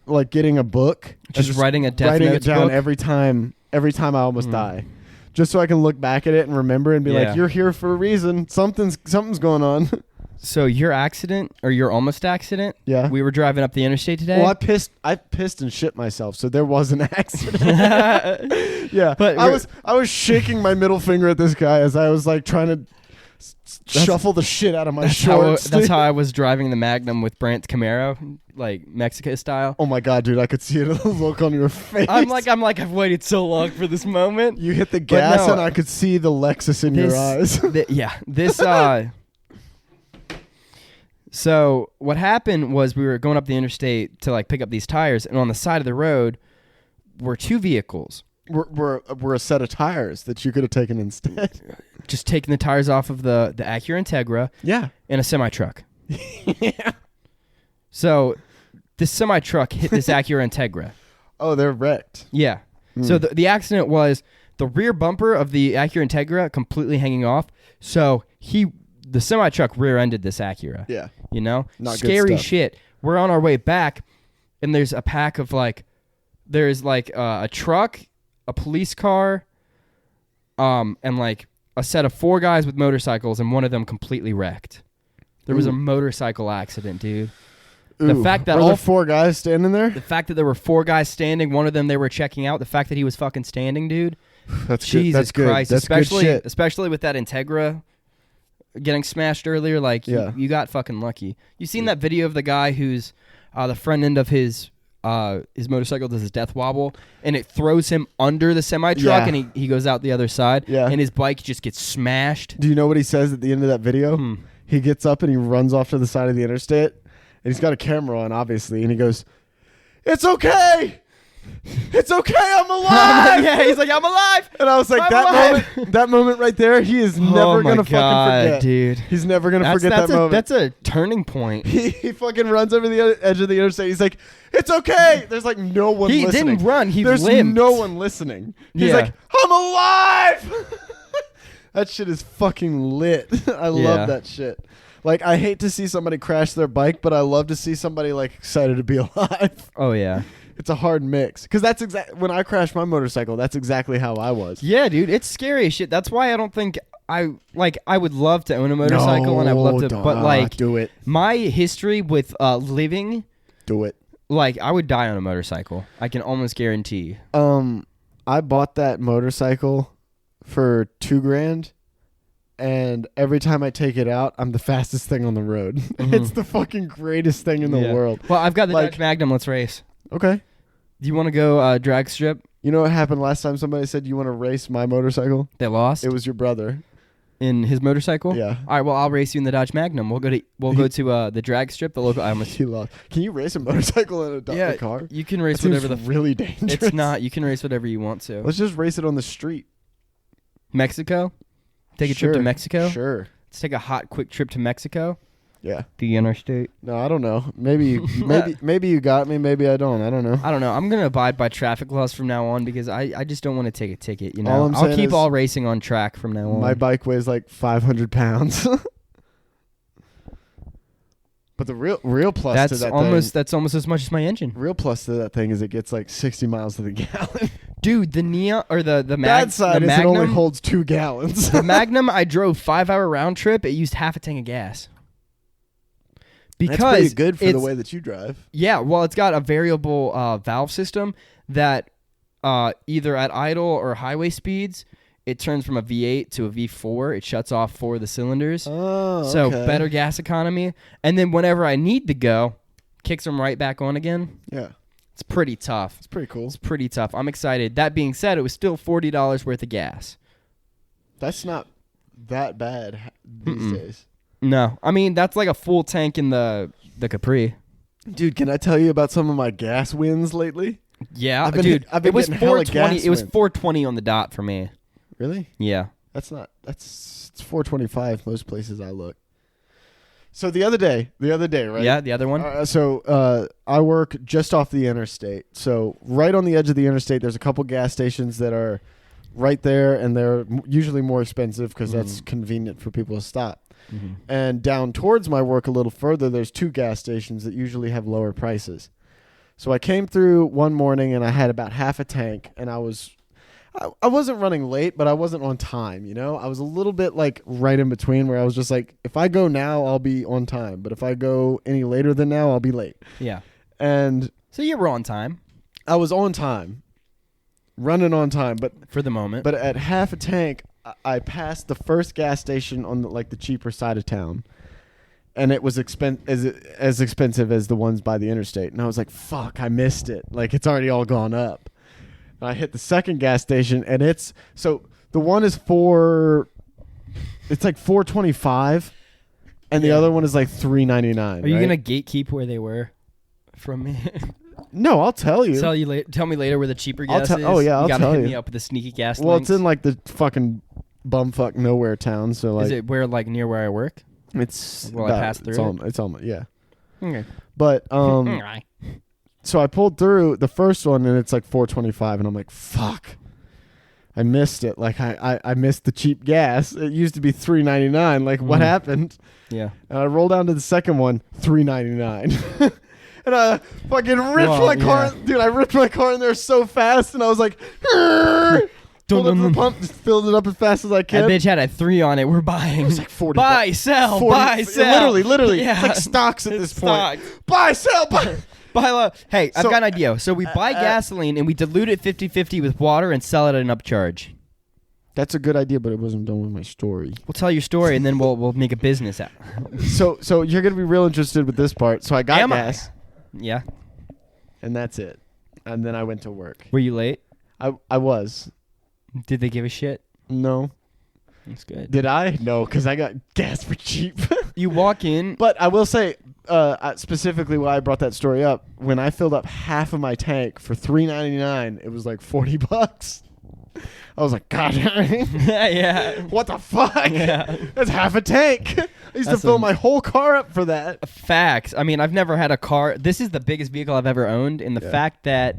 Speaker 2: like getting a book,
Speaker 1: just writing a death
Speaker 2: writing it
Speaker 1: notes
Speaker 2: down
Speaker 1: book?
Speaker 2: every time I almost die, just so I can look back at it and remember and be like, you're here for a reason. Something's going on.
Speaker 1: So your accident or your almost accident?
Speaker 2: Yeah.
Speaker 1: We were driving up the interstate today.
Speaker 2: Well, I pissed and shit myself, so there was an accident. Yeah,
Speaker 1: but
Speaker 2: I was shaking my middle finger at this guy as I was like trying to shuffle the shit out of my shorts.
Speaker 1: That's how I was driving the Magnum with Brant's Camaro, like Mexico style.
Speaker 2: Oh my god, dude! I could see the look on your face.
Speaker 1: I'm like, I've waited so long for this moment.
Speaker 2: You hit the gas, and I could see the Lexus in your eyes.
Speaker 1: So what happened was we were going up the interstate to like pick up these tires, and on the side of the road were two vehicles.
Speaker 2: Were a set of tires that you could have taken instead.
Speaker 1: Just taking the tires off of the Acura Integra.
Speaker 2: Yeah.
Speaker 1: In a semi-truck. Yeah. So this semi-truck hit this Acura Integra.
Speaker 2: Oh, they're wrecked.
Speaker 1: Yeah. So the accident was the rear bumper of the Acura Integra completely hanging off. So the semi-truck rear-ended this Acura.
Speaker 2: Yeah.
Speaker 1: You know?
Speaker 2: Not
Speaker 1: scary
Speaker 2: good stuff.
Speaker 1: shit. We're on our way back, and there's a pack of there's a truck, a police car, and like a set of 4 guys with motorcycles, and one of them completely wrecked. There was a motorcycle accident, dude.
Speaker 2: Ooh.
Speaker 1: The fact that
Speaker 2: all 4 guys standing there.
Speaker 1: The fact that there were 4 guys standing, one of them they were checking out. The fact that he was fucking standing, dude.
Speaker 2: That's
Speaker 1: Jesus
Speaker 2: good. That's
Speaker 1: Christ.
Speaker 2: good. That's
Speaker 1: especially,
Speaker 2: good shit.
Speaker 1: Especially with that Integra getting smashed earlier, you got fucking lucky. You seen that video of the guy who's the front end of his motorcycle does his death wobble, and it throws him under the semi-truck, and he goes out the other side, and his bike just gets smashed.
Speaker 2: Do you know what he says at the end of that video? He gets up and he runs off to the side of the interstate, and he's got a camera on, obviously, and he goes, "It's okay! It's okay, I'm alive!"
Speaker 1: Yeah, he's like, "I'm alive!"
Speaker 2: And I was like, that moment right there, he is never going to fucking forget.
Speaker 1: Dude.
Speaker 2: He's never going to forget that moment.
Speaker 1: That's a turning point.
Speaker 2: He fucking runs over the edge of the interstate. He's like, "It's okay." There's like no one listening.
Speaker 1: He didn't run.
Speaker 2: There's
Speaker 1: limped.
Speaker 2: no one listening. He's like, "I'm alive!" That shit is fucking lit. I love that shit. Like, I hate to see somebody crash their bike, but I love to see somebody like excited to be alive.
Speaker 1: Oh, yeah.
Speaker 2: It's a hard mix. Because that's when I crashed my motorcycle, that's exactly how I was.
Speaker 1: Yeah, dude. It's scary as shit. That's why I don't think I would love to own a motorcycle, and I'd love to, but like,
Speaker 2: do it.
Speaker 1: My history with living,
Speaker 2: do it.
Speaker 1: Like, I would die on a motorcycle. I can almost guarantee.
Speaker 2: I bought that motorcycle for $2,000, and every time I take it out, I'm the fastest thing on the road. It's the fucking greatest thing in the world.
Speaker 1: Well, I've got the Dodge Magnum. Let's race.
Speaker 2: Okay.
Speaker 1: Do you want to go drag strip?
Speaker 2: You know what happened last time somebody said, "You want to race my motorcycle?"
Speaker 1: They lost?
Speaker 2: It was your brother.
Speaker 1: In his motorcycle?
Speaker 2: Yeah.
Speaker 1: All right, well, I'll race you in the Dodge Magnum. We'll go to the drag strip, the local.
Speaker 2: He lost. Can you race a motorcycle in a car?
Speaker 1: You can race
Speaker 2: that
Speaker 1: whatever
Speaker 2: seems really dangerous.
Speaker 1: It's not. You can race whatever you want to.
Speaker 2: Let's just race it on the street.
Speaker 1: Mexico? Take a trip to Mexico?
Speaker 2: Sure.
Speaker 1: Let's take a hot, quick trip to Mexico.
Speaker 2: Yeah.
Speaker 1: The interstate.
Speaker 2: No, I don't know. Maybe you got me. Maybe I don't. I don't know.
Speaker 1: I'm gonna abide by traffic laws from now on because I just don't want to take a ticket. You know,
Speaker 2: All
Speaker 1: I'll keep all racing on track from now on.
Speaker 2: My bike weighs like 500 pounds. But the real plus to that thing,
Speaker 1: that's almost as much as my engine.
Speaker 2: Real plus to that thing is it gets like 60 miles to the gallon.
Speaker 1: Dude, the Neon or the
Speaker 2: bad side is
Speaker 1: Magnum,
Speaker 2: it only holds 2 gallons.
Speaker 1: The Magnum, I drove 5-hour round trip. It used half a tank of gas. Because
Speaker 2: that's pretty good for the way that you drive.
Speaker 1: Yeah, well, it's got a variable valve system that either at idle or highway speeds, it turns from a V8 to a V4. It shuts off 4 of the cylinders.
Speaker 2: Oh, okay.
Speaker 1: So better gas economy. And then whenever I need to go, kicks them right back on again.
Speaker 2: Yeah.
Speaker 1: It's pretty tough.
Speaker 2: It's pretty cool.
Speaker 1: It's pretty tough. I'm excited. That being said, it was still $40 worth of gas.
Speaker 2: That's not that bad these days.
Speaker 1: No. I mean, that's like a full tank in the Capri.
Speaker 2: Dude, can I tell you about some of my gas wins lately?
Speaker 1: Yeah,
Speaker 2: I've been
Speaker 1: it was
Speaker 2: getting hella
Speaker 1: 420.
Speaker 2: gas
Speaker 1: It was
Speaker 2: wins.
Speaker 1: 420 on the dot for me.
Speaker 2: Really?
Speaker 1: Yeah.
Speaker 2: It's 425 most places I look. So the other day, right?
Speaker 1: Yeah, the other one.
Speaker 2: I work just off the interstate. So right on the edge of the interstate, there's a couple gas stations that are right there, and they're usually more expensive because that's convenient for people to stop. Mm-hmm. And down towards my work a little further, there's 2 gas stations that usually have lower prices. So I came through one morning and I had about half a tank, and I wasn't running late, but I wasn't on time, you know? I was a little bit like right in between where I was just like, if I go now, I'll be on time. But if I go any later than now, I'll be late.
Speaker 1: Yeah.
Speaker 2: And
Speaker 1: so you were on time.
Speaker 2: I was on time, running on time. But
Speaker 1: for the moment.
Speaker 2: But at half a tank, I passed the first gas station on the cheaper side of town. And it was as expensive as the ones by the interstate. And I was like, fuck, I missed it. Like, it's already all gone up. And I hit the second gas station, and so the one is it's like $4.25, and the other one is like $3.99.
Speaker 1: Are you going to gatekeep where they were from me?
Speaker 2: No, I'll tell you.
Speaker 1: Tell me later where the cheaper gas is.
Speaker 2: Oh, yeah, I'll tell you.
Speaker 1: You got to hit me up with the sneaky gas
Speaker 2: Well,
Speaker 1: links.
Speaker 2: it's in like the fucking bumfuck nowhere town. So like,
Speaker 1: is it near where I work?
Speaker 2: It's
Speaker 1: Will I pass through?
Speaker 2: It's almost yeah.
Speaker 1: Okay.
Speaker 2: But so I pulled through the first one, and it's like $4.25, and I'm like, fuck, I missed it. Like I missed the cheap gas. It used to be $3.99. Like what happened?
Speaker 1: Yeah.
Speaker 2: And I rolled down to the second one, $3.99. And I fucking ripped my car, dude. I ripped my car in there so fast, and I was like, pulled up the pump, just filled it up as fast as I could.
Speaker 1: That bitch had a 3 on it. We're buying.
Speaker 2: It was like 40.
Speaker 1: Buy, sell, buy, sell.
Speaker 2: Literally.
Speaker 1: Yeah.
Speaker 2: It's like stocks at this point.
Speaker 1: Stocks.
Speaker 2: Buy, sell, buy.
Speaker 1: Hey, I've got an idea. So we buy gasoline and we dilute it 50-50 with water and sell it at an upcharge.
Speaker 2: That's a good idea, but it wasn't done with my story.
Speaker 1: We'll tell your story and then we'll make a business out.
Speaker 2: So you're gonna be real interested with this part. So I got gas.
Speaker 1: Yeah.
Speaker 2: And that's it. And then I went to work.
Speaker 1: Were you late?
Speaker 2: I was.
Speaker 1: Did they give a shit?
Speaker 2: No.
Speaker 1: That's good.
Speaker 2: Did I? No, because I got gas for cheap.
Speaker 1: You walk in.
Speaker 2: But I will say, specifically why I brought that story up, when I filled up half of my tank for $3.99, it was like $40. I was like, God,
Speaker 1: yeah.
Speaker 2: What the fuck?
Speaker 1: Yeah.
Speaker 2: That's half a tank. I used to fill my whole car up for that.
Speaker 1: Facts. I mean, I've never had a car. This is the biggest vehicle I've ever owned, and the fact that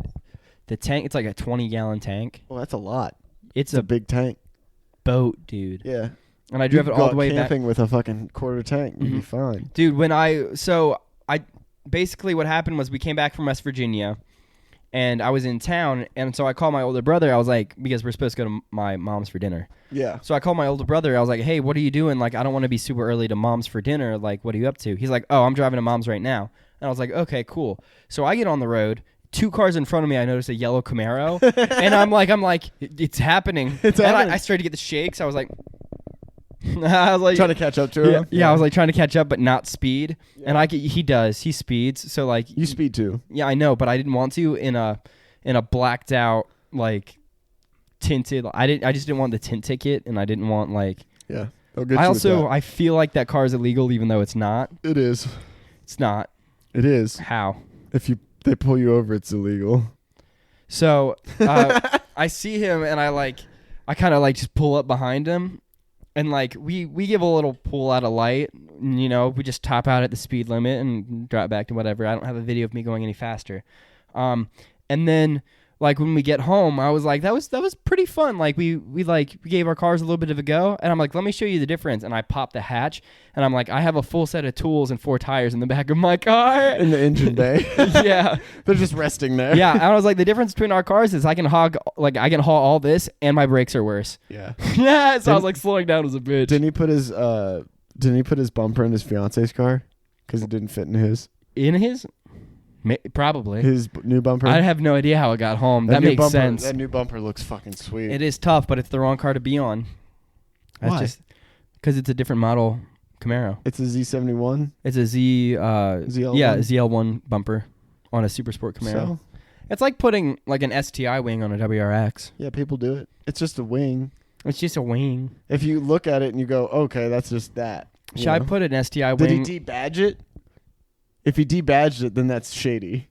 Speaker 1: the tank, it's like a 20-gallon tank.
Speaker 2: Well, that's a lot.
Speaker 1: It's
Speaker 2: a big tank.
Speaker 1: Boat, dude.
Speaker 2: Yeah.
Speaker 1: And I drove it all the way
Speaker 2: camping with a fucking quarter tank. You'd be fine.
Speaker 1: Dude, basically what happened was we came back from West Virginia, and I was in town, and so I called my older brother. I was like, because we're supposed to go to my mom's for dinner.
Speaker 2: Yeah.
Speaker 1: So I called my older brother. I was like, hey, what are you doing? Like, I don't want to be super early to mom's for dinner. Like, what are you up to? He's like, oh, I'm driving to mom's right now. And I was like, okay, cool. So I get on the road. 2 cars in front of me, I noticed a yellow Camaro, and I'm like, it's happening. It's happening. I started to get the shakes. I was like,
Speaker 2: trying to catch up to him.
Speaker 1: Yeah, I was like trying to catch up, but not speed. Yeah. And he speeds. So like,
Speaker 2: you speed too.
Speaker 1: Yeah, I know, but I didn't want to in a blacked out like tinted. I just didn't want the tint ticket, and I didn't want like.
Speaker 2: Yeah.
Speaker 1: I feel like that car is illegal, even though it's not.
Speaker 2: It is.
Speaker 1: It's not.
Speaker 2: It is.
Speaker 1: How?
Speaker 2: If they pull you over, it's illegal.
Speaker 1: So I see him, and I kind of like just pull up behind him, and like we give a little pull out of light, and, you know, we just top out at the speed limit and drop back to whatever. I don't have a video of me going any faster. And then like when we get home, I was like, that was pretty fun. Like we gave our cars a little bit of a go, and I'm like, let me show you the difference. And I popped the hatch, and I'm like, I have a full set of tools and 4 tires in the back of my car.
Speaker 2: In the engine bay.
Speaker 1: Yeah.
Speaker 2: They're just resting there.
Speaker 1: Yeah. And I was like, the difference between our cars is I can haul all this, and my brakes are worse.
Speaker 2: Yeah.
Speaker 1: Yeah. So I was like slowing down as a bitch.
Speaker 2: Didn't he put his bumper in his fiance's car? Because it didn't fit in his.
Speaker 1: In his? Probably.
Speaker 2: His new bumper?
Speaker 1: I have no idea how it got home. That makes sense.
Speaker 2: That new bumper looks fucking sweet.
Speaker 1: It is tough, but it's the wrong car to be on.
Speaker 2: Why?
Speaker 1: Just because it's a different model Camaro.
Speaker 2: It's a Z71?
Speaker 1: It's a
Speaker 2: ZL1?
Speaker 1: Yeah, ZL1 bumper on a Super Sport Camaro. So? It's like putting like an STI wing on a WRX.
Speaker 2: Yeah, people do it. It's just a wing.
Speaker 1: It's just a wing.
Speaker 2: If you look at it and you go, okay, that's just that.
Speaker 1: Should I put an STI wing?
Speaker 2: Did he debadge it? If he debadged it, then that's shady.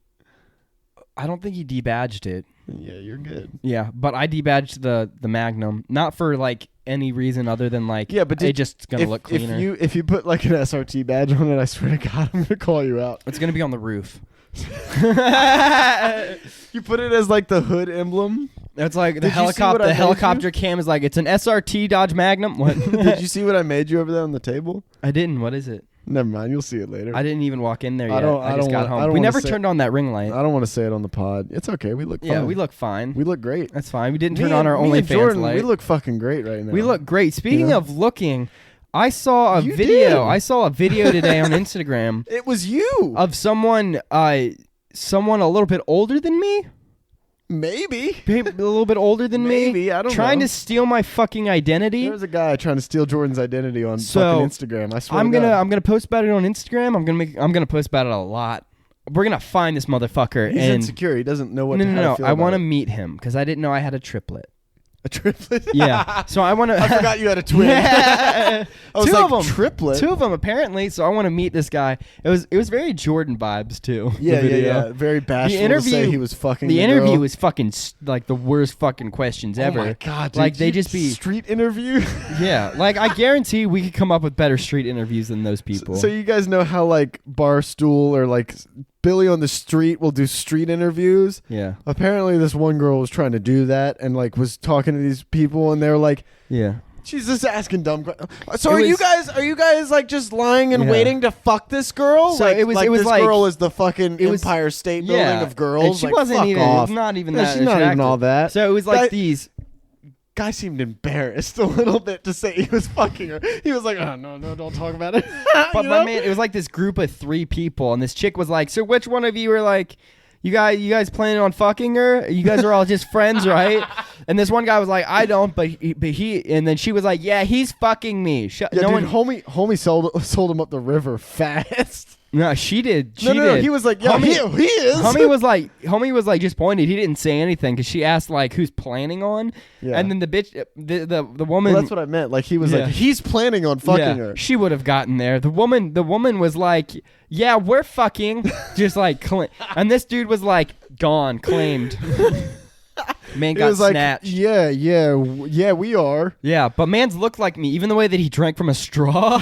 Speaker 1: I don't think he debadged it.
Speaker 2: Yeah, you're good.
Speaker 1: Yeah, but I debadged the Magnum, not for like any reason other than like
Speaker 2: but
Speaker 1: it's just gonna look cleaner.
Speaker 2: If you put like an SRT badge on it, I swear to God, I'm gonna call you out.
Speaker 1: It's gonna be on the roof.
Speaker 2: You put it as like the hood emblem.
Speaker 1: It's like the helicopter. The helicopter cam is like, it's an SRT Dodge Magnum. What?
Speaker 2: Did you see what I made you over there on the table?
Speaker 1: I didn't. What is it?
Speaker 2: Never mind. You'll see it later.
Speaker 1: I didn't even walk in there yet.
Speaker 2: I
Speaker 1: just
Speaker 2: don't
Speaker 1: got
Speaker 2: wanna- I
Speaker 1: home.
Speaker 2: don't
Speaker 1: We
Speaker 2: wanna
Speaker 1: never
Speaker 2: say-
Speaker 1: turned on that ring light.
Speaker 2: I don't want to say it on the pod. It's okay. We look fine.
Speaker 1: Yeah, we look fine.
Speaker 2: We look great.
Speaker 1: That's fine. We didn't
Speaker 2: Me
Speaker 1: turn on our
Speaker 2: and- me and
Speaker 1: OnlyFans
Speaker 2: Jordan,
Speaker 1: light.
Speaker 2: We look fucking great right now.
Speaker 1: We look great. Speaking
Speaker 2: know?
Speaker 1: of looking, I saw a
Speaker 2: You
Speaker 1: video.
Speaker 2: did.
Speaker 1: I saw a video today on Instagram
Speaker 2: It was you.
Speaker 1: of someone a little bit older than me.
Speaker 2: Maybe.
Speaker 1: A little bit older than me.
Speaker 2: Maybe. I don't
Speaker 1: trying
Speaker 2: know.
Speaker 1: to steal my fucking identity.
Speaker 2: There was a guy trying to steal Jordan's identity on
Speaker 1: So,
Speaker 2: fucking Instagram. I swear
Speaker 1: I'm
Speaker 2: to God.
Speaker 1: gonna post about it on Instagram. I'm gonna post about it a lot. We're gonna find this motherfucker.
Speaker 2: He's
Speaker 1: and
Speaker 2: insecure. He doesn't know what.
Speaker 1: no. I
Speaker 2: want
Speaker 1: want to meet him because I didn't know I had a triplet.
Speaker 2: a triplet.
Speaker 1: Yeah. So I want to.
Speaker 2: I forgot you had a twin. I was
Speaker 1: Two
Speaker 2: like,
Speaker 1: of them.
Speaker 2: triplet.
Speaker 1: Two of them apparently. So I want to meet this guy. It was very Jordan vibes too.
Speaker 2: Yeah,
Speaker 1: the
Speaker 2: yeah,
Speaker 1: video.
Speaker 2: yeah. Very bashful
Speaker 1: interview-
Speaker 2: to say he was fucking.
Speaker 1: The
Speaker 2: the
Speaker 1: interview
Speaker 2: girl.
Speaker 1: was fucking like the worst fucking questions ever.
Speaker 2: Oh my God, dude.
Speaker 1: Like they
Speaker 2: You
Speaker 1: just be
Speaker 2: street interview.
Speaker 1: yeah. Like I guarantee we could come up with better street interviews than those people.
Speaker 2: So you guys know how like Barstool or like Billy on the Street will do street interviews.
Speaker 1: yeah.
Speaker 2: Apparently, this one girl was trying to do that and like was talking to these people, and they're like,
Speaker 1: Yeah.
Speaker 2: she's just asking dumb questions. So
Speaker 1: It
Speaker 2: are you guys like just lying and
Speaker 1: Yeah.
Speaker 2: waiting to fuck this girl?
Speaker 1: So
Speaker 2: like,
Speaker 1: it was
Speaker 2: this
Speaker 1: like-
Speaker 2: girl is the fucking
Speaker 1: it was-
Speaker 2: Empire State Building
Speaker 1: Yeah.
Speaker 2: of girls.
Speaker 1: And she
Speaker 2: Like,
Speaker 1: wasn't
Speaker 2: fuck
Speaker 1: even
Speaker 2: off.
Speaker 1: not even
Speaker 2: No,
Speaker 1: that
Speaker 2: she's not even
Speaker 1: attractive.
Speaker 2: all that.
Speaker 1: So it was like
Speaker 2: That-
Speaker 1: these
Speaker 2: Guy seemed embarrassed a little bit to say he was fucking her. He was like, "Oh no, don't talk about it."
Speaker 1: But
Speaker 2: You
Speaker 1: my
Speaker 2: know?
Speaker 1: man, it was like this group of 3 people, and this chick was like, "So which one of you are like, you guys planning on fucking her? You guys are all just friends, right?" And this one guy was like, "I don't," but he, and then she was like, "Yeah, he's fucking me."
Speaker 2: Yeah,
Speaker 1: no
Speaker 2: dude,
Speaker 1: one,
Speaker 2: homie sold him up the river fast.
Speaker 1: no, she did. She
Speaker 2: No,
Speaker 1: did.
Speaker 2: he was like, "Yeah, he is."
Speaker 1: Homie was like just pointed. He didn't say anything because she asked like, "Who's planning on?"
Speaker 2: Yeah.
Speaker 1: And then the bitch, the woman.
Speaker 2: Well, that's what I meant. Like he was
Speaker 1: Yeah.
Speaker 2: like, he's planning on fucking her.
Speaker 1: She would have gotten there. The woman was like, "Yeah, we're fucking," just like, and this dude was like, gone, claimed. Man
Speaker 2: He
Speaker 1: got
Speaker 2: was like,
Speaker 1: snatched.
Speaker 2: yeah, we are.
Speaker 1: Yeah, but man's looked like me, even the way that he drank from a straw.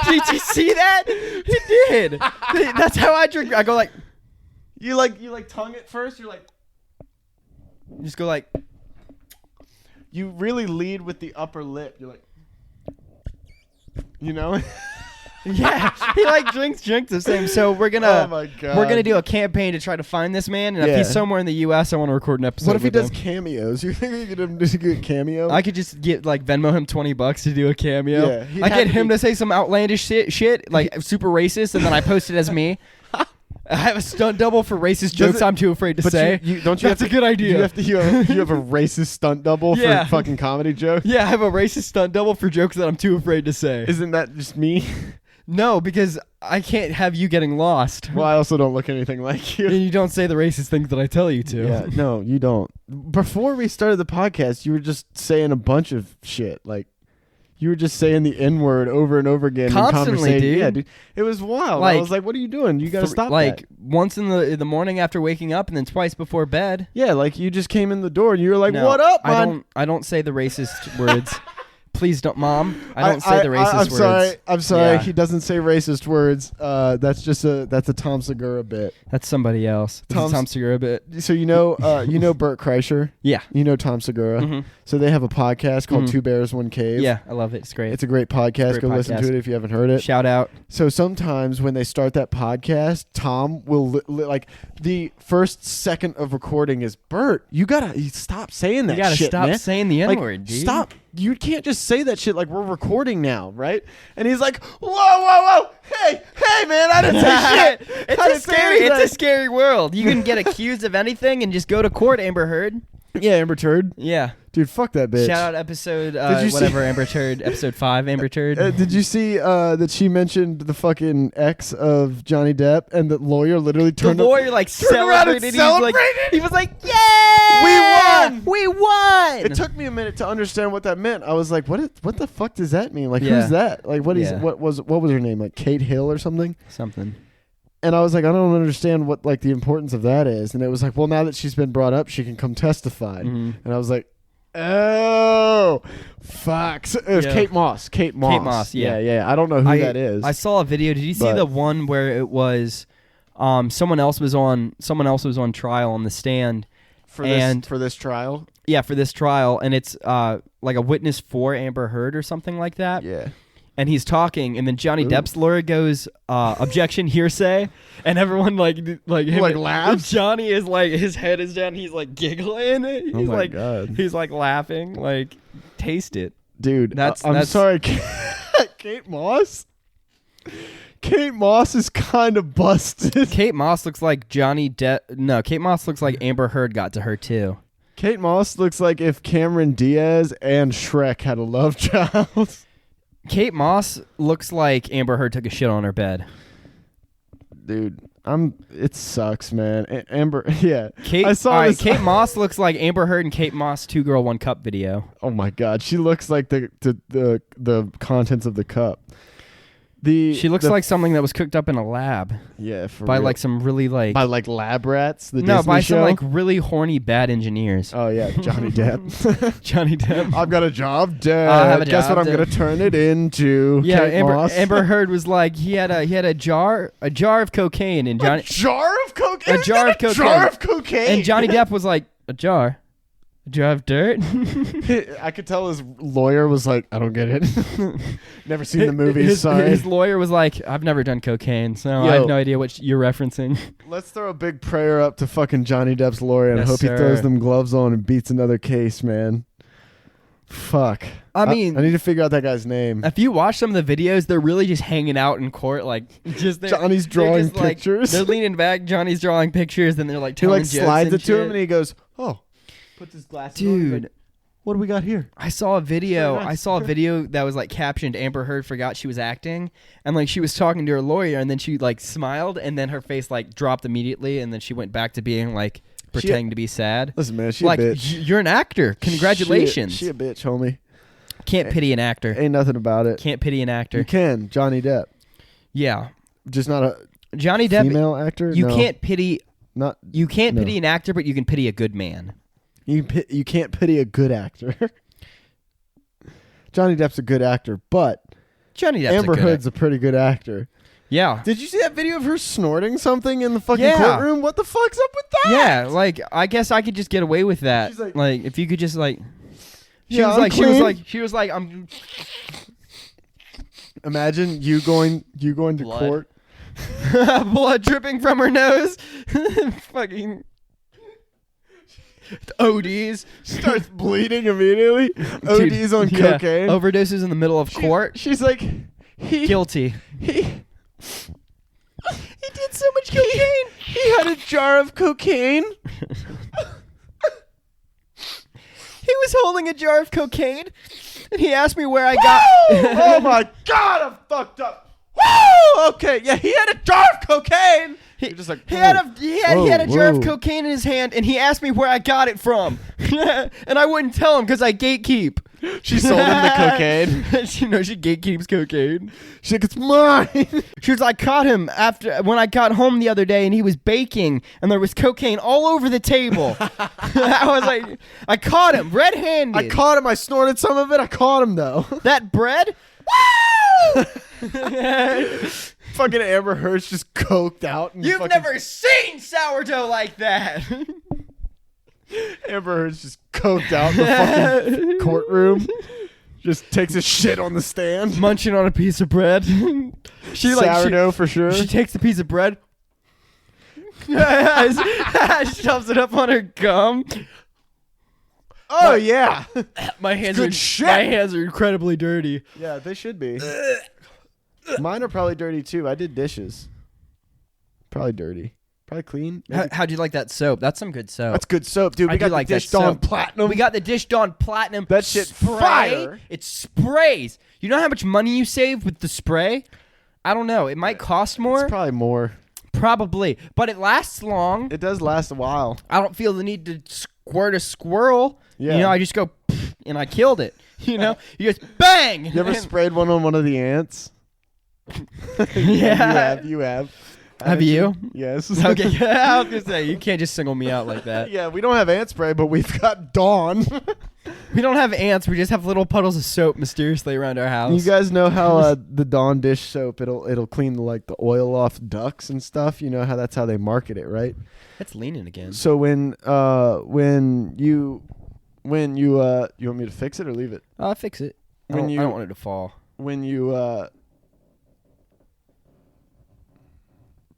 Speaker 1: Did you see that? He did. That's how I drink. I go like,
Speaker 2: You like tongue it first. You're like,
Speaker 1: just go like,
Speaker 2: you really lead with the upper lip. You're like, you know.
Speaker 1: yeah. He like drinks the same. So we're gonna,
Speaker 2: Oh my God.
Speaker 1: we're gonna do a campaign to try to find this man. And if
Speaker 2: Yeah.
Speaker 1: he's somewhere in the U.S., I want to record an episode.
Speaker 2: What if he
Speaker 1: with
Speaker 2: does
Speaker 1: him.
Speaker 2: cameos? You think you could him do a good cameo?
Speaker 1: I could just get like Venmo him $20 to do a cameo.
Speaker 2: Yeah, he'd
Speaker 1: I
Speaker 2: have
Speaker 1: get
Speaker 2: to
Speaker 1: him
Speaker 2: be-
Speaker 1: to say some outlandish shit like super racist, and then I post it as me. I have a stunt double for racist jokes I'm too afraid to
Speaker 2: But
Speaker 1: say.
Speaker 2: don't you
Speaker 1: That's
Speaker 2: have
Speaker 1: a good idea.
Speaker 2: You have a racist stunt double
Speaker 1: Yeah.
Speaker 2: for fucking comedy jokes.
Speaker 1: Yeah, I have a racist stunt double for jokes that I'm too afraid to say.
Speaker 2: Isn't that just me?
Speaker 1: No, because I can't have you getting lost.
Speaker 2: Well, I also don't look anything like you.
Speaker 1: And you don't say the racist things that I tell you to.
Speaker 2: Yeah, no, you don't. Before we started the podcast, you were just saying a bunch of shit. Like, you were just saying the N word over and over again.
Speaker 1: Constantly,
Speaker 2: in conversation.
Speaker 1: dude.
Speaker 2: Yeah, dude. It was wild.
Speaker 1: Like,
Speaker 2: I was like, what are you doing? You got to stop
Speaker 1: like
Speaker 2: that.
Speaker 1: once in the morning after waking up, and then twice before bed.
Speaker 2: Yeah, like you just came in the door and you were like,
Speaker 1: No,
Speaker 2: what up, man?
Speaker 1: I don't say the racist words. Please don't, Mom. I don't say the racist
Speaker 2: I'm
Speaker 1: words.
Speaker 2: I'm sorry.
Speaker 1: Yeah.
Speaker 2: He doesn't say racist words. That's a Tom Segura bit.
Speaker 1: That's somebody else. This is Tom Segura bit.
Speaker 2: So you know Bert Kreischer.
Speaker 1: Yeah.
Speaker 2: You know Tom Segura.
Speaker 1: Mhm.
Speaker 2: So they have a podcast called
Speaker 1: Mhm.
Speaker 2: Two Bears, One Cave.
Speaker 1: Yeah, I love it. It's great.
Speaker 2: It's a great podcast.
Speaker 1: Great
Speaker 2: Go listen
Speaker 1: podcast.
Speaker 2: to it if you haven't heard it.
Speaker 1: Shout out.
Speaker 2: So sometimes when they start that podcast, Tom will like the first second of recording is Bert. You gotta stop saying that.
Speaker 1: You gotta
Speaker 2: shit,
Speaker 1: stop
Speaker 2: man.
Speaker 1: saying the
Speaker 2: Like,
Speaker 1: N-word, dude.
Speaker 2: Stop. You can't just say that shit like we're recording now, right? And he's like, whoa, hey, man, I didn't say shit. I didn't say
Speaker 1: It's a
Speaker 2: anything."
Speaker 1: scary world. You can get accused of anything and just go to court, Amber Heard.
Speaker 2: Yeah, Amber Turd.
Speaker 1: Yeah.
Speaker 2: Dude, fuck that bitch.
Speaker 1: Shout out episode
Speaker 2: Did you see-
Speaker 1: whatever Amber Turd, episode 5 Amber Turd.
Speaker 2: Did you see that she mentioned the fucking ex of Johnny Depp and the lawyer literally
Speaker 1: The
Speaker 2: turned
Speaker 1: lawyer like
Speaker 2: turned around and
Speaker 1: celebrated. He was like, "Yeah,
Speaker 2: We won!
Speaker 1: We won!"
Speaker 2: It took me a minute to understand what that meant. I was like, what the fuck does that mean? Like,
Speaker 1: Yeah.
Speaker 2: who's that? Like, what
Speaker 1: Yeah.
Speaker 2: was her name? Like Kate Hill or something?
Speaker 1: something.
Speaker 2: And I was like, I don't understand what like the importance of that is. And it was like, well, now that she's been brought up, she can come testify.
Speaker 1: Mhm.
Speaker 2: And I was like, oh, fuck. So it was
Speaker 1: Yeah.
Speaker 2: Kate Moss. Kate Moss.
Speaker 1: yeah.
Speaker 2: Yeah. I don't know who that is.
Speaker 1: I saw a video. Did you see
Speaker 2: But-
Speaker 1: the one where it was someone else was on trial on the stand?
Speaker 2: for this trial.
Speaker 1: Yeah, for this trial, and it's like a witness for Amber Heard or something like that.
Speaker 2: Yeah.
Speaker 1: and he's talking, and then Johnny Depp's lawyer goes, objection, hearsay, and everyone like him,
Speaker 2: laughs.
Speaker 1: Johnny is like, his head is down, he's like giggling. He's
Speaker 2: Oh my
Speaker 1: like,
Speaker 2: God.
Speaker 1: he's like laughing, like, taste it.
Speaker 2: Dude,
Speaker 1: I'm
Speaker 2: sorry, Kate Moss. Kate Moss is kind of busted.
Speaker 1: Kate Moss looks like Johnny Depp. No, Kate Moss looks like Amber Heard got to her too.
Speaker 2: Kate Moss looks like if Cameron Diaz and Shrek had a love child.
Speaker 1: Kate Moss looks like Amber Heard took a shit on her bed.
Speaker 2: Dude, it sucks, man. Amber, yeah.
Speaker 1: Kate Moss looks like Amber Heard and Kate Moss 2 Girl 1 Cup video.
Speaker 2: Oh my God, she looks like the contents of the cup. She
Speaker 1: looks like something that was cooked up in a lab.
Speaker 2: Yeah, for
Speaker 1: by
Speaker 2: real.
Speaker 1: like some really like
Speaker 2: by like lab rats.
Speaker 1: By
Speaker 2: show?
Speaker 1: some like really horny bad engineers.
Speaker 2: Oh yeah, Johnny Depp.
Speaker 1: Johnny Depp.
Speaker 2: I've got a job, Dad.
Speaker 1: I have a
Speaker 2: Guess
Speaker 1: job,
Speaker 2: what I'm gonna turn it into?
Speaker 1: Yeah,
Speaker 2: Kate Moss.
Speaker 1: Amber Heard was like he had a jar of cocaine and Johnny
Speaker 2: a jar of cocaine.
Speaker 1: A jar of cocaine.
Speaker 2: Jar of cocaine.
Speaker 1: And Johnny Depp was like a jar of dirt.
Speaker 2: I could tell his lawyer was like, I don't get it. Never seen the movie. Sorry.
Speaker 1: His lawyer was like, I've never done cocaine, so I have no idea what you're referencing.
Speaker 2: Let's throw a big prayer up to fucking Johnny Depp's lawyer and hope
Speaker 1: sir.
Speaker 2: he throws them gloves on and beats another case, man. Fuck.
Speaker 1: I mean,
Speaker 2: I need to figure out that guy's name.
Speaker 1: If you watch some of the videos, they're really just hanging out in court, like just
Speaker 2: Johnny's drawing pictures.
Speaker 1: They're leaning back. Johnny's drawing pictures, and they're like telling jokes.
Speaker 2: He slides it
Speaker 1: shit.
Speaker 2: to him, and he goes, "Oh." Puts his glasses on.
Speaker 1: Dude,
Speaker 2: like, what do we got here?
Speaker 1: I saw a video.
Speaker 2: Nice.
Speaker 1: I saw a video that was like captioned Amber Heard forgot she was acting, and like she was talking to her lawyer, and then she like smiled, and then her face like dropped immediately, and then she went back to being like pretending to be sad.
Speaker 2: Listen, man, she
Speaker 1: like
Speaker 2: a bitch.
Speaker 1: You're an actor. Congratulations.
Speaker 2: She a bitch, homie.
Speaker 1: Can't pity an actor.
Speaker 2: Ain't nothing about it.
Speaker 1: Can't pity an actor.
Speaker 2: You can, Johnny Depp.
Speaker 1: Yeah,
Speaker 2: just not a
Speaker 1: Johnny Depp
Speaker 2: female actor.
Speaker 1: You
Speaker 2: no.
Speaker 1: can't pity.
Speaker 2: Not
Speaker 1: you can't
Speaker 2: no.
Speaker 1: pity an actor, but you can pity a good man.
Speaker 2: You can't pity a good actor. Johnny Depp's a good actor, but
Speaker 1: Johnny Depp's
Speaker 2: Amber Heard's a pretty good actor.
Speaker 1: Yeah.
Speaker 2: Did you see that video of her snorting something in the fucking courtroom? What the fuck's up with that?
Speaker 1: Yeah, like I guess I could just get away with that.
Speaker 2: She's
Speaker 1: like if you could just like
Speaker 2: she was like
Speaker 1: I'm
Speaker 2: Imagine you going to court.
Speaker 1: Blood dripping from her nose. Fucking ODs.
Speaker 2: Starts bleeding immediately. ODs on cocaine.
Speaker 1: Overdoses in the middle of court.
Speaker 2: She's like,
Speaker 1: guilty.
Speaker 2: He
Speaker 1: did so much cocaine.
Speaker 2: He had a jar of cocaine.
Speaker 1: He was holding a jar of cocaine, and he asked me where I got.
Speaker 2: Oh my God, I'm fucked up. Woo! Okay, yeah, he had a jar of cocaine. You're just like,
Speaker 1: he had a jar of cocaine in his hand, and he asked me where I got it from, and I wouldn't tell him because I gatekeep.
Speaker 2: She sold him the cocaine.
Speaker 1: She gatekeeps cocaine.
Speaker 2: She's like, it's mine.
Speaker 1: She was like, I caught him when I got home the other day, and he was baking, and there was cocaine all over the table. I was like, I caught him red-handed.
Speaker 2: I caught him. I snorted some of it. I caught him though.
Speaker 1: That bread. Woo!
Speaker 2: Fucking Amber Heard's just coked out. And
Speaker 1: You've never seen sourdough like that.
Speaker 2: Amber Heard's just coked out in the fucking courtroom. Just takes a shit on the stand.
Speaker 1: Munching on a piece of bread.
Speaker 2: Sourdough for sure.
Speaker 1: She takes a piece of bread. Shoves it up on her gum.
Speaker 2: Oh yeah.
Speaker 1: My hands are incredibly dirty.
Speaker 2: Yeah, they should be. Mine are probably dirty too. I did dishes. Probably dirty. Probably clean.
Speaker 1: How'd you like that soap? That's some good soap.
Speaker 2: That's good soap, dude. We got the Dish Dawn Platinum.
Speaker 1: We got the Dish Dawn Platinum.
Speaker 2: That shit fire.
Speaker 1: It sprays. You know how much money you save with the spray? I don't know. It might cost more.
Speaker 2: It's probably more.
Speaker 1: Probably. But it lasts long.
Speaker 2: It does last a while.
Speaker 1: I don't feel the need to squirt a squirrel.
Speaker 2: Yeah.
Speaker 1: You know, I just go and I killed it. You know? You just bang!
Speaker 2: You ever sprayed one on one of the ants?
Speaker 1: Yeah.
Speaker 2: You have.
Speaker 1: Have you?
Speaker 2: Yes.
Speaker 1: Okay. I was going to say, you can't just single me out like that.
Speaker 2: Yeah, we don't have ant spray, but we've got Dawn.
Speaker 1: We don't have ants. We just have little puddles of soap mysteriously around our house.
Speaker 2: You guys know how the Dawn dish soap, it'll clean the oil off ducks and stuff. You know how that's how they market it, right?
Speaker 1: It's leaning again.
Speaker 2: So when you want me to fix it or leave it?
Speaker 1: I'll fix it. I don't want it to fall.
Speaker 2: when you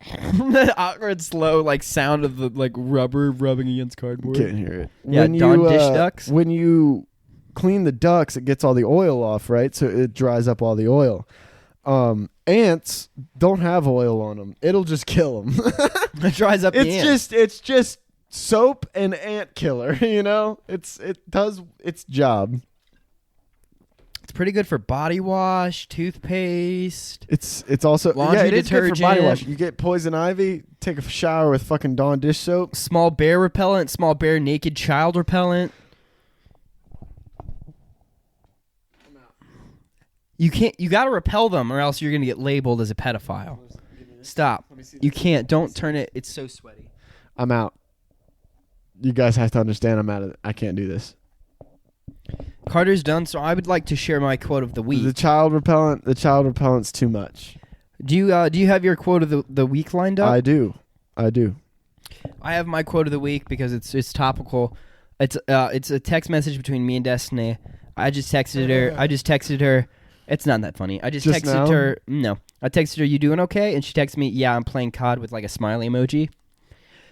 Speaker 1: The awkward, slow, like sound of the like rubber rubbing against cardboard.
Speaker 2: can't hear it.
Speaker 1: Yeah,
Speaker 2: when
Speaker 1: Dawn
Speaker 2: you,
Speaker 1: dish ducks.
Speaker 2: When you clean the ducks, it gets all the oil off, right? So it dries up all the oil. Ants don't have oil on them. It'll just kill them.
Speaker 1: It dries up the ant.
Speaker 2: It's just soap and ant killer, you know? It does its job.
Speaker 1: It's pretty good for body wash, toothpaste.
Speaker 2: It's also
Speaker 1: laundry
Speaker 2: it is good for body
Speaker 1: detergent.
Speaker 2: wash. You get poison ivy, take a shower with fucking Dawn dish soap.
Speaker 1: Small bear repellent, small bear naked child repellent. You got to repel them or else you're going to get labeled as a pedophile. Stop. You can't. Don't turn it. It's so sweaty.
Speaker 2: I'm out. You guys have to understand I'm out of it. I can't do this.
Speaker 1: Carter's done, so I would like to share my quote of the week.
Speaker 2: The child repellent's too much.
Speaker 1: Do you have your quote of the week lined up?
Speaker 2: I do.
Speaker 1: I have my quote of the week because it's topical. It's a text message between me and Destiny. I just texted her. It's not that funny. I just texted
Speaker 2: now?
Speaker 1: her. No, I texted her, "You doing okay?" And she texted me, "Yeah, I'm playing COD," with like a smiley emoji.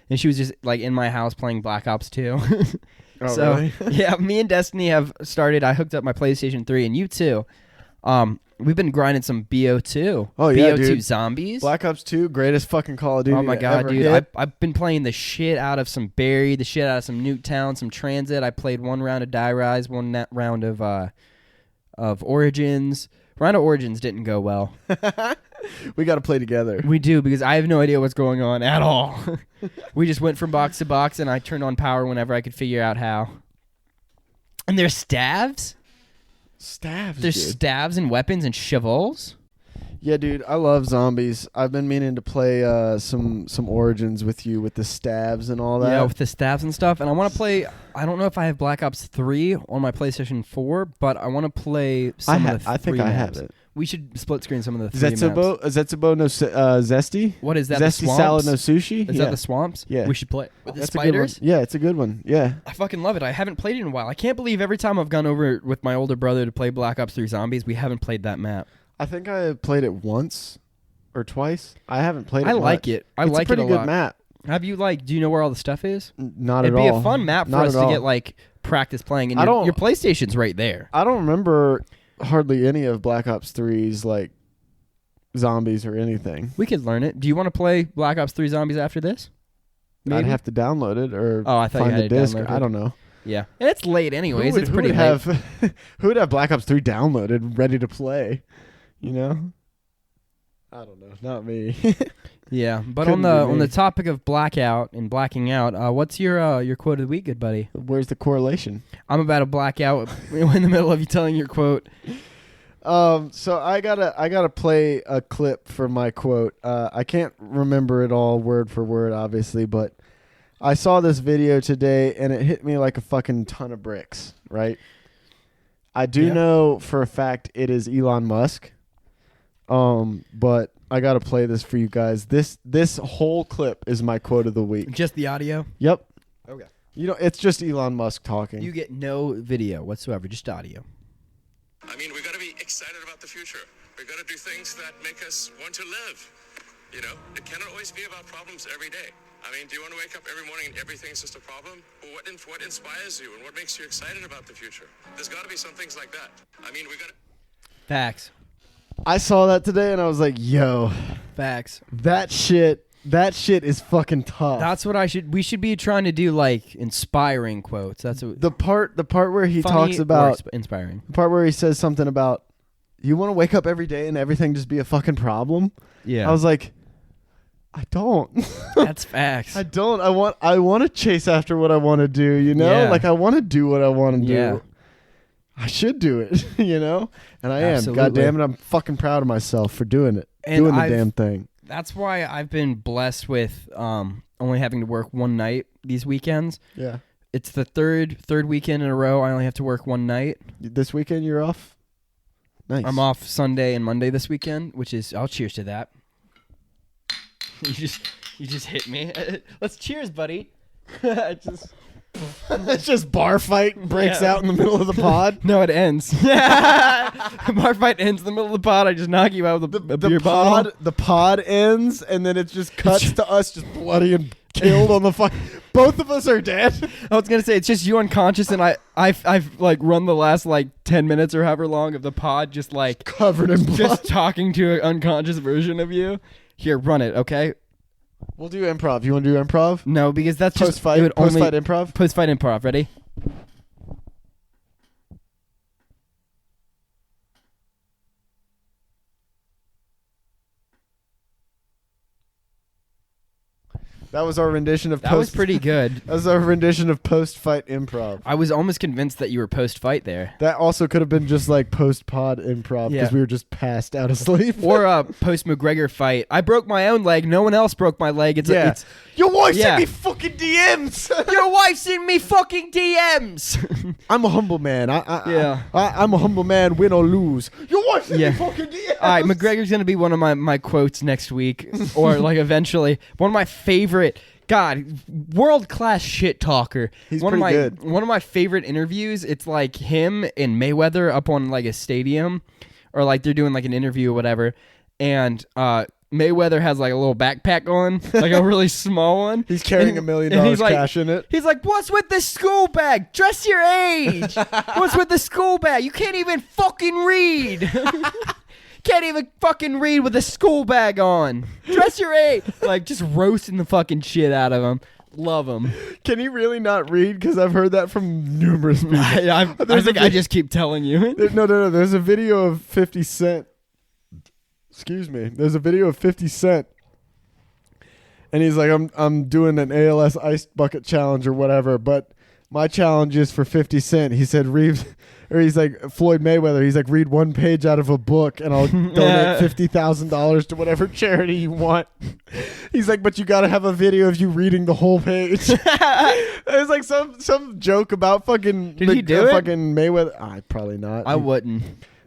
Speaker 1: And she was just like in my house playing Black Ops 2.
Speaker 2: Oh,
Speaker 1: so
Speaker 2: really?
Speaker 1: yeah, me and Destiny have started. I hooked up my PlayStation 3, and you too. We've been grinding some BO2.
Speaker 2: Oh yeah,
Speaker 1: BO2
Speaker 2: dude.
Speaker 1: Zombies.
Speaker 2: Black Ops 2, greatest fucking Call of Duty.
Speaker 1: Oh my god,
Speaker 2: ever
Speaker 1: dude!
Speaker 2: hit.
Speaker 1: I've been playing the shit out of some Barry, the shit out of some Nuketown, some Transit. I played one round of Die Rise, one round of Origins. Round of Origins didn't go well.
Speaker 2: We got to play together.
Speaker 1: We do, because I have no idea what's going on at all. We just went from box to box, and I turned on power whenever I could figure out how. And there's staves? There's
Speaker 2: dude.
Speaker 1: staves and weapons and shovels?
Speaker 2: Yeah, dude, I love zombies. I've been meaning to play some Origins with you with the stabs and all that.
Speaker 1: Yeah, with the staves and stuff. And I want to play, I don't know if I have Black Ops 3 on my PlayStation 4, but I want to play some of the
Speaker 2: I think
Speaker 1: three
Speaker 2: I
Speaker 1: maps.
Speaker 2: have it.
Speaker 1: We should split screen some of the three maps.
Speaker 2: Zetsubo no Zesty?
Speaker 1: What is that,
Speaker 2: Zesty
Speaker 1: the swamps?
Speaker 2: salad no sushi?
Speaker 1: Is that the swamps?
Speaker 2: Yeah.
Speaker 1: We should play it. With the
Speaker 2: That's a good one.
Speaker 1: spiders?
Speaker 2: Yeah, it's a good one. Yeah.
Speaker 1: I fucking love it. I haven't played it in a while. I can't believe every time I've gone over with my older brother to play Black Ops 3 Zombies, we haven't played that map.
Speaker 2: I think I played it once or twice. I haven't played it
Speaker 1: I like
Speaker 2: much.
Speaker 1: it. I
Speaker 2: It's
Speaker 1: like
Speaker 2: a pretty
Speaker 1: it a
Speaker 2: good
Speaker 1: lot.
Speaker 2: map.
Speaker 1: Have you do you know where all the stuff is?
Speaker 2: Not
Speaker 1: It'd
Speaker 2: at all.
Speaker 1: be a fun map for
Speaker 2: Not
Speaker 1: us
Speaker 2: at
Speaker 1: to
Speaker 2: all.
Speaker 1: get practice playing. And
Speaker 2: I
Speaker 1: your
Speaker 2: don't-
Speaker 1: PlayStation's right there.
Speaker 2: I don't remember hardly any of Black Ops 3's zombies or anything.
Speaker 1: We could learn it. Do you want to play Black Ops 3 Zombies after this? Maybe?
Speaker 2: I'd have to download it or
Speaker 1: Oh, I thought you
Speaker 2: find
Speaker 1: had
Speaker 2: the
Speaker 1: it
Speaker 2: disc.
Speaker 1: downloaded.
Speaker 2: I don't know.
Speaker 1: Yeah. And it's late anyways. It's pretty
Speaker 2: who
Speaker 1: late.
Speaker 2: would have who would have Black Ops 3 downloaded ready to play? You know? I don't know. Not me.
Speaker 1: Yeah. But
Speaker 2: Couldn't
Speaker 1: on
Speaker 2: be me.
Speaker 1: the topic of blackout and blacking out, what's your quote of the week, good buddy?
Speaker 2: Where's the correlation?
Speaker 1: I'm about to black out in the middle of you telling your quote.
Speaker 2: So I gotta play a clip for my quote. I can't remember it all word for word, obviously, but I saw this video today and it hit me like a fucking ton of bricks. Right? I do know for a fact it is Elon Musk. But I gotta play this for you guys. This whole clip is my quote of the week.
Speaker 1: Just the audio?
Speaker 2: Yep.
Speaker 1: Okay.
Speaker 2: It's just Elon Musk talking.
Speaker 1: You get no video whatsoever, just audio.
Speaker 3: I mean, we got to be excited about the future. We got to do things that make us want to live. You know, it cannot always be about problems every day. I mean, do you want to wake up every morning and everything's just a problem? Well, what inspires you and what makes you excited about the future? There's got to be some things like that. I mean, we got to...
Speaker 1: Facts.
Speaker 2: I saw that today and I was like, yo,
Speaker 1: Facts.
Speaker 2: that shit is fucking tough.
Speaker 1: That's what we should be trying to do, inspiring quotes. That's what,
Speaker 2: the part where he
Speaker 1: funny
Speaker 2: talks about
Speaker 1: or inspiring.
Speaker 2: the part where he says something about you want to wake up every day and everything just be a fucking problem.
Speaker 1: Yeah.
Speaker 2: I was like, I don't.
Speaker 1: That's facts.
Speaker 2: I don't. I want to chase after what I want to do, you know?
Speaker 1: Yeah.
Speaker 2: I want to do what I want to do.
Speaker 1: Yeah.
Speaker 2: I should do it, you know? And I
Speaker 1: Absolutely.
Speaker 2: am. God damn it, I'm fucking proud of myself for doing it.
Speaker 1: And
Speaker 2: doing the damn thing.
Speaker 1: That's why I've been blessed with only having to work one night these weekends.
Speaker 2: Yeah.
Speaker 1: It's the third weekend in a row I only have to work one night.
Speaker 2: This weekend you're off? Nice.
Speaker 1: I'm off Sunday and Monday this weekend, which is I'll cheers to that. You just hit me. Let's cheers, buddy.
Speaker 2: It's just bar fight breaks out in the middle of the pod.
Speaker 1: No, it ends. Bar fight ends in the middle of the pod. I just knock you out with a beer bottle.
Speaker 2: The pod ends, and then it just cuts to us just bloody and killed on the fuck. Both of us are dead.
Speaker 1: I was gonna say it's just you unconscious, and I've like run the last like 10 minutes or however long of the pod, just like
Speaker 2: Covered in blood.
Speaker 1: just talking to an unconscious version of you. Here, run it, okay?
Speaker 2: We'll do improv. You want to do improv?
Speaker 1: No, because that's just
Speaker 2: Post-fight improv?
Speaker 1: Post-fight improv. Ready?
Speaker 2: That was our rendition of
Speaker 1: That was pretty good.
Speaker 2: That was our rendition of post-fight improv.
Speaker 1: I was almost convinced that you were post-fight there.
Speaker 2: That also could have been just like post-pod improv because
Speaker 1: Yeah.
Speaker 2: we were just passed out of sleep.
Speaker 1: Or a post-McGregor fight. I broke my own leg. No one else broke my leg. It's
Speaker 2: Your wife
Speaker 1: Yeah.
Speaker 2: sent me fucking DMs.
Speaker 1: your wife sent me fucking DMs.
Speaker 2: I'm a humble man.
Speaker 1: Yeah.
Speaker 2: I'm a humble man, win or lose. Your wife sent
Speaker 1: Yeah.
Speaker 2: me fucking DMs.
Speaker 1: All right, McGregor's gonna be one of my quotes next week, or like eventually one of my favorite. God, world class shit talker.
Speaker 2: He's
Speaker 1: one
Speaker 2: pretty
Speaker 1: of my
Speaker 2: good.
Speaker 1: One of my favorite interviews. It's like him and Mayweather up on like a stadium, or like they're doing like an interview or whatever, and Mayweather has like a little backpack on, like a really small one.
Speaker 2: He's carrying $1 million
Speaker 1: and he's like-
Speaker 2: cash in it.
Speaker 1: He's like, "What's with the school bag? Dress your age. What's with the school bag? You can't even fucking read." Can't even fucking read with a school bag on. Dress your age. Like, just roasting the fucking shit out of him. Love him.
Speaker 2: Can he really not read? Because I've heard that from numerous people.
Speaker 1: I just keep telling you.
Speaker 2: No. There's a video of 50 Cent. Excuse me. There's a video of 50 Cent. And he's like, I'm doing an ALS ice bucket challenge or whatever, but my challenge is for 50 Cent. He said, he's like, Floyd Mayweather, he's like, read one page out of a book and I'll donate $50,000 to whatever charity you want. He's like, but you got to have a video of you reading the whole page. There's like some joke about fucking
Speaker 1: Did he do it?
Speaker 2: fucking Mayweather. Probably not.
Speaker 1: I wouldn't.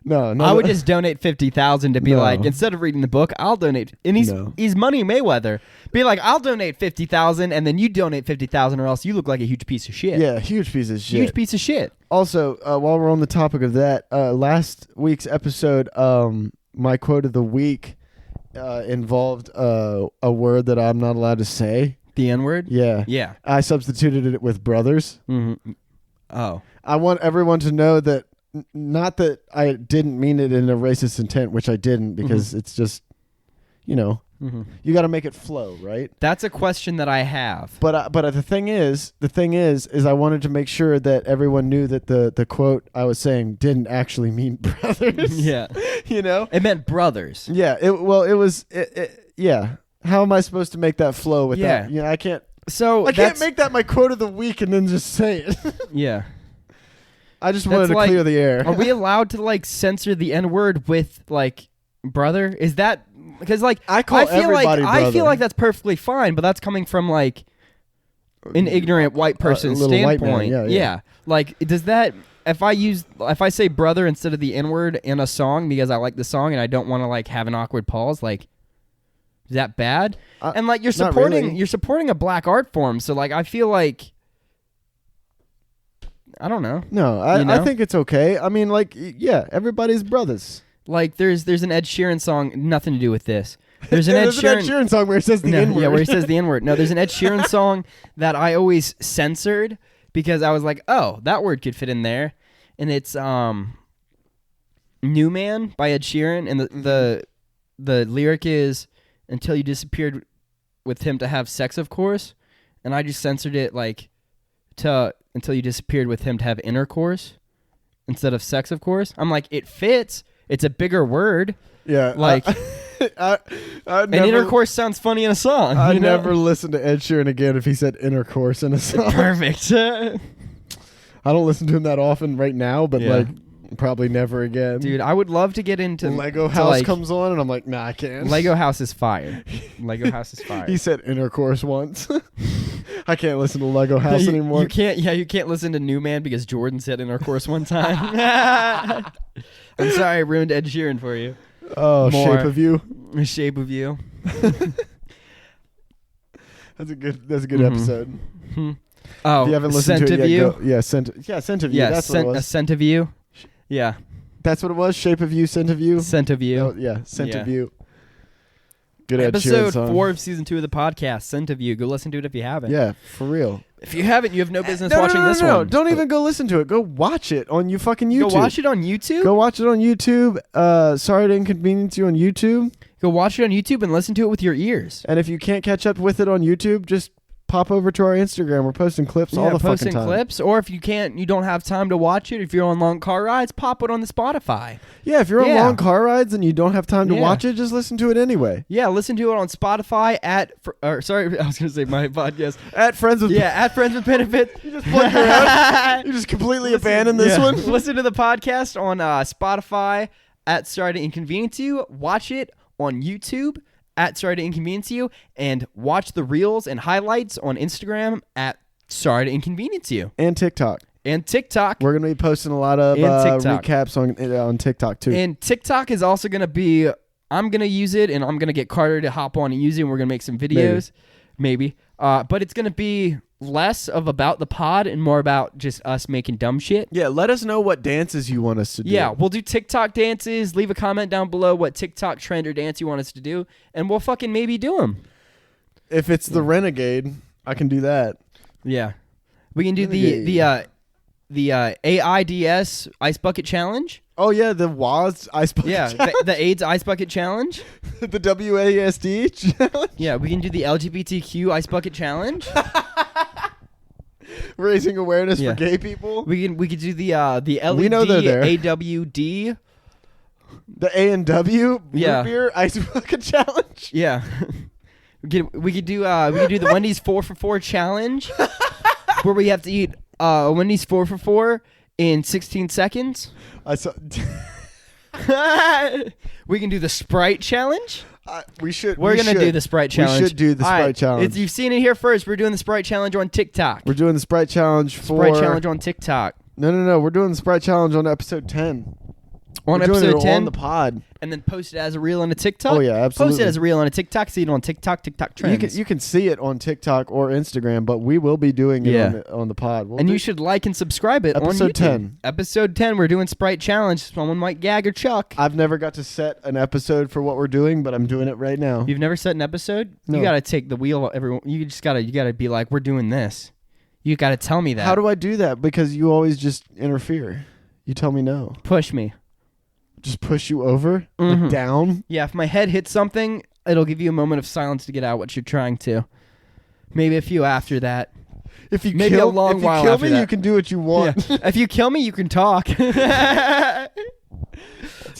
Speaker 2: No.
Speaker 1: I would just donate $50,000 to be
Speaker 2: No.
Speaker 1: like, instead of reading the book, I'll donate. And he's Money Mayweather. Be like, I'll donate $50,000 and then you donate $50,000 or else you look like a huge piece of shit.
Speaker 2: Yeah, huge piece of shit.
Speaker 1: Huge piece of shit.
Speaker 2: Also, while we're on the topic of that, last week's episode, my quote of the week involved a word that I'm not allowed to say.
Speaker 1: The N-word?
Speaker 2: Yeah.
Speaker 1: Yeah.
Speaker 2: I substituted it with brothers.
Speaker 1: Mm-hmm. Oh.
Speaker 2: I want everyone to know that, not that I didn't mean it in a racist intent, which I didn't, because it's just, you got to make it flow, right?
Speaker 1: That's a question that I have.
Speaker 2: But the thing is I wanted to make sure that everyone knew that the quote I was saying didn't actually mean brothers.
Speaker 1: Yeah.
Speaker 2: It
Speaker 1: meant brothers.
Speaker 2: Yeah. Yeah. How am I supposed to make that flow with that? I can't.
Speaker 1: So
Speaker 2: I can't make that my quote of the week and then just say it.
Speaker 1: Yeah.
Speaker 2: I just wanted to clear the air.
Speaker 1: Are we allowed to like censor the N-word with like brother? Is that because like
Speaker 2: I feel everybody brother.
Speaker 1: I feel like that's perfectly fine, but that's coming from like an ignorant white person's
Speaker 2: little white
Speaker 1: standpoint.
Speaker 2: man, yeah.
Speaker 1: Like, does that if I say brother instead of the N-word in a song because I like the song and I don't want to like have an awkward pause, like, is that bad? And like you're supporting a black art form, so like I feel like I don't know.
Speaker 2: No, I think it's okay. I mean, like, yeah, everybody's brothers.
Speaker 1: Like, there's an Ed Sheeran song, nothing to do with this. There's an
Speaker 2: Ed
Speaker 1: Ed
Speaker 2: Sheeran song where he says the N-word.
Speaker 1: Yeah, where he says the N-word. No, there's an Ed Sheeran song that I always censored because I was like, oh, that word could fit in there. And it's New Man by Ed Sheeran. And the lyric is, until you disappeared with him to have sex, of course. And I just censored it, like, until you disappeared with him to have intercourse instead of sex, of course. I'm like, it fits. It's a bigger word.
Speaker 2: Yeah.
Speaker 1: Like,
Speaker 2: and
Speaker 1: intercourse sounds funny in a song.
Speaker 2: I never listened to Ed Sheeran again if he said intercourse in a song.
Speaker 1: Perfect.
Speaker 2: I don't listen to him that often right now, but
Speaker 1: Yeah.
Speaker 2: like probably never again.
Speaker 1: Dude, I would love to get into
Speaker 2: Lego House comes on and I'm like, nah, I can't.
Speaker 1: Lego House is fire. Lego House is fire.
Speaker 2: He said intercourse once. I can't listen to Lego House anymore.
Speaker 1: You can't listen to New Man because Jordan said intercourse one time. I'm sorry I ruined Ed Sheeran for you.
Speaker 2: Oh,
Speaker 1: More.
Speaker 2: Shape of You.
Speaker 1: Shape of You.
Speaker 2: That's a good episode.
Speaker 1: Oh,
Speaker 2: If you haven't listened to it
Speaker 1: Scent
Speaker 2: yet,
Speaker 1: of You?
Speaker 2: Scent of You.
Speaker 1: Yeah,
Speaker 2: That's what it
Speaker 1: A
Speaker 2: was.
Speaker 1: Scent of You. Yeah.
Speaker 2: That's what it was. Shape of You, Scent of You.
Speaker 1: Scent of You.
Speaker 2: Oh, yeah, Scent
Speaker 1: Yeah.
Speaker 2: of You. Good Ed Sheeran
Speaker 1: Episode
Speaker 2: song.
Speaker 1: 4 of season 2 of the podcast, Scent of You. Go listen to it if you haven't.
Speaker 2: Yeah, for real.
Speaker 1: If you haven't, you have no business
Speaker 2: No,
Speaker 1: watching this one.
Speaker 2: Don't even go listen to it. Go watch it on fucking YouTube.
Speaker 1: Go watch it on YouTube.
Speaker 2: Go watch it on YouTube. Sorry to inconvenience you on YouTube.
Speaker 1: Go watch it on YouTube and listen to it with your ears.
Speaker 2: And if you can't catch up with it on YouTube, just pop over to our Instagram. We're posting clips all the fucking time.
Speaker 1: Clips, or if you don't have time to watch it, if you're on long car rides, pop it on the Spotify.
Speaker 2: Yeah, if you're on long car rides and you don't have time to
Speaker 1: Yeah.
Speaker 2: watch it, just listen to it anyway.
Speaker 1: Yeah, listen to it on Spotify sorry, I was going to say my podcast.
Speaker 2: At Friends with
Speaker 1: At Friends with Benefit.
Speaker 2: You just plug your head. You just completely abandon this one.
Speaker 1: Listen to the podcast on Spotify at Sorry to Inconvenience You. Watch it on YouTube at Sorry to Inconvenience You, and watch the reels and highlights on Instagram at Sorry to Inconvenience You.
Speaker 2: And TikTok.
Speaker 1: And TikTok.
Speaker 2: We're going to be posting a lot of recaps on TikTok too.
Speaker 1: And TikTok is also going to be, I'm going to use it, and I'm going to get Carter to hop on and use it, and we're going to make some videos. Maybe. But it's going to be less of about the pod and more about just us making dumb shit.
Speaker 2: Yeah, let us know what dances you want us to do.
Speaker 1: Yeah, we'll do TikTok dances. Leave a comment down below what TikTok trend or dance you want us to do, and we'll fucking maybe do them.
Speaker 2: If it's the Renegade, I can do that.
Speaker 1: Yeah. We can do the AIDS Ice Bucket Challenge.
Speaker 2: Oh, yeah, the WAS Ice Bucket Challenge.
Speaker 1: the AIDS Ice Bucket Challenge.
Speaker 2: The WASD challenge.
Speaker 1: Yeah, we can do the LGBTQ Ice Bucket Challenge.
Speaker 2: Raising awareness for gay people.
Speaker 1: We could do the LED
Speaker 2: We know they're there.
Speaker 1: AWD.
Speaker 2: The A&W root beer Ice Bucket Challenge.
Speaker 1: Yeah. we could do the Wendy's 4 for 4 challenge where we have to eat Wendy's 4 for 4 in 16 seconds.
Speaker 2: I saw.
Speaker 1: We can do the Sprite challenge.
Speaker 2: We're
Speaker 1: gonna do the Sprite challenge.
Speaker 2: We should do the Sprite challenge.
Speaker 1: You've seen it here first. We're doing the Sprite challenge on TikTok.
Speaker 2: We're doing the Sprite challenge
Speaker 1: Sprite challenge on TikTok.
Speaker 2: No. We're doing the Sprite challenge on episode 10.
Speaker 1: On
Speaker 2: We're
Speaker 1: episode
Speaker 2: doing it
Speaker 1: 10
Speaker 2: on the pod.
Speaker 1: And then post it as a reel on a TikTok.
Speaker 2: Oh yeah, absolutely.
Speaker 1: Post it as a reel on a TikTok. See it on TikTok trends.
Speaker 2: You can see it on TikTok or Instagram, but we will be doing it on the pod.
Speaker 1: And you should like and subscribe it on
Speaker 2: episode
Speaker 1: YouTube.
Speaker 2: 10.
Speaker 1: Episode 10, we're doing Sprite challenge. Someone might gag or chuck.
Speaker 2: I've never got to set an episode for what we're doing, but I'm doing it right now.
Speaker 1: You've never set an episode?
Speaker 2: No.
Speaker 1: You got to take the wheel. You got to be like, we're doing this. You got to tell me that.
Speaker 2: How do I do that? Because you always just interfere. You tell me no.
Speaker 1: Push me.
Speaker 2: Just push you over? Like down?
Speaker 1: Yeah, if my head hits something, it'll give you a moment of silence to get out what you're trying to. Maybe a few after that.
Speaker 2: If you
Speaker 1: Maybe
Speaker 2: kill,
Speaker 1: a long
Speaker 2: if you
Speaker 1: while
Speaker 2: kill
Speaker 1: after
Speaker 2: me,
Speaker 1: that.
Speaker 2: you can do what you want.
Speaker 1: Yeah. If you kill me, you can talk.
Speaker 2: That's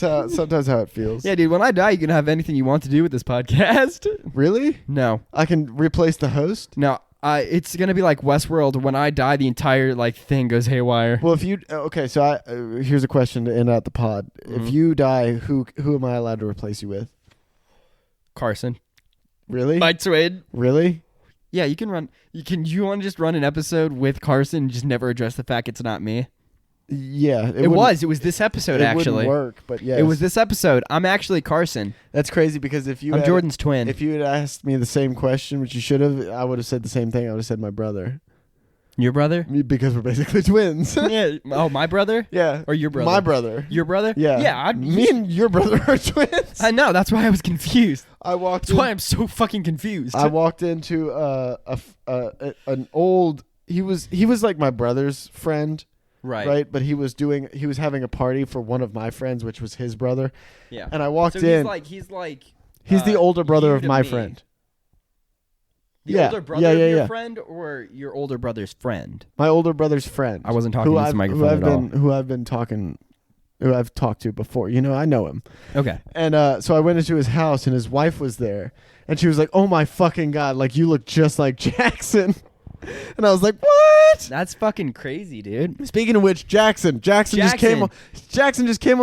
Speaker 2: sometimes how it feels.
Speaker 1: Yeah, dude, when I die, you can have anything you want to do with this podcast.
Speaker 2: Really?
Speaker 1: No.
Speaker 2: I can replace the host?
Speaker 1: No. It's going to be like Westworld. When I die, the entire thing goes haywire.
Speaker 2: Well, if you... Okay, so here's a question to end out the pod. If you die, who am I allowed to replace you with?
Speaker 1: Carson.
Speaker 2: Really?
Speaker 1: My twin.
Speaker 2: Really?
Speaker 1: Yeah, you can run. You want to just run an episode with Carson and just never address the fact it's not me?
Speaker 2: Yeah.
Speaker 1: It was this episode, actually.
Speaker 2: It wouldn't work, but yes.
Speaker 1: It was this episode. I'm actually Carson.
Speaker 2: That's crazy because I'm
Speaker 1: Jordan's twin.
Speaker 2: If you had asked me the same question, which you should have, I would have said the same thing. I would have said my brother.
Speaker 1: Your brother?
Speaker 2: Because we're basically twins.
Speaker 1: Yeah. Oh, my brother?
Speaker 2: Yeah.
Speaker 1: Or your brother?
Speaker 2: My brother.
Speaker 1: Your brother?
Speaker 2: Yeah.
Speaker 1: Yeah.
Speaker 2: Me and your brother are twins.
Speaker 1: I know. That's why I was confused.
Speaker 2: That's
Speaker 1: why I'm so fucking confused.
Speaker 2: I walked into an old. He was like my brother's friend. Right, but he was having a party for one of my friends, which was his brother.
Speaker 1: Yeah.
Speaker 2: And I walked in.
Speaker 1: He's
Speaker 2: the older brother of my friend.
Speaker 1: The older brother of your friend or your older brother's friend?
Speaker 2: My older brother's friend.
Speaker 1: I wasn't talking to this microphone at all.
Speaker 2: Who I've talked to before. I know him.
Speaker 1: Okay.
Speaker 2: And so I went into his house and his wife was there. And she was like, "Oh my fucking God, you look just like Jackson." And I was like, "What?"
Speaker 1: That's fucking crazy, dude.
Speaker 2: Speaking of which, Jackson just came on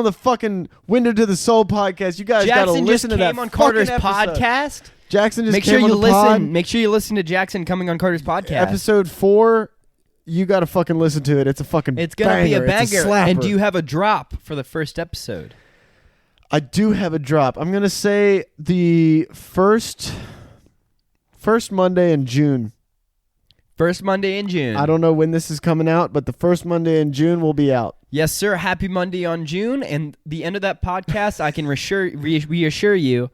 Speaker 2: the fucking Window to the Soul podcast. You guys got to listen to that.
Speaker 1: Jackson just came on Carter's
Speaker 2: episode.
Speaker 1: podcast.
Speaker 2: Jackson just
Speaker 1: Make
Speaker 2: came
Speaker 1: sure
Speaker 2: on
Speaker 1: you
Speaker 2: the
Speaker 1: listen.
Speaker 2: pod.
Speaker 1: Make sure you listen to Jackson coming on Carter's podcast.
Speaker 2: Episode 4, you got to fucking listen to it. It's a fucking
Speaker 1: It's gonna be a banger.
Speaker 2: It's a slapper.
Speaker 1: And do you have a drop for the first episode?
Speaker 2: I do have a drop. I'm gonna say the first Monday in June.
Speaker 1: First Monday in June.
Speaker 2: I don't know when this is coming out, but the first Monday in June will be out.
Speaker 1: Yes, sir. Happy Monday on June. And the end of that podcast, I can reassure you,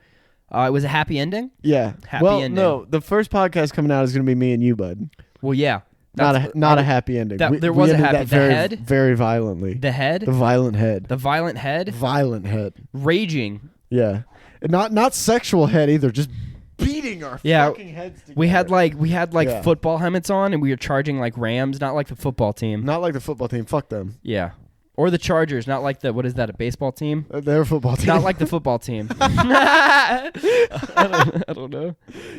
Speaker 1: it was a happy ending.
Speaker 2: Yeah.
Speaker 1: Happy
Speaker 2: well,
Speaker 1: ending.
Speaker 2: no, the first podcast coming out is going to be me and you, bud.
Speaker 1: Well, yeah.
Speaker 2: Not a happy ending.
Speaker 1: There was a
Speaker 2: ended
Speaker 1: happy.
Speaker 2: that
Speaker 1: The
Speaker 2: very,
Speaker 1: head.
Speaker 2: very violently.
Speaker 1: The head.
Speaker 2: The violent head.
Speaker 1: The violent head.
Speaker 2: Violent head.
Speaker 1: Raging.
Speaker 2: Yeah. And not sexual head either. Just beating our fucking heads together.
Speaker 1: We had like
Speaker 2: Yeah.
Speaker 1: football helmets on, and we were charging like Rams, not like the football team.
Speaker 2: Not like the football team. Fuck them.
Speaker 1: Yeah. Or the Chargers, not like what is that, a baseball team?
Speaker 2: They're a football team.
Speaker 1: Not like the football team. I don't know.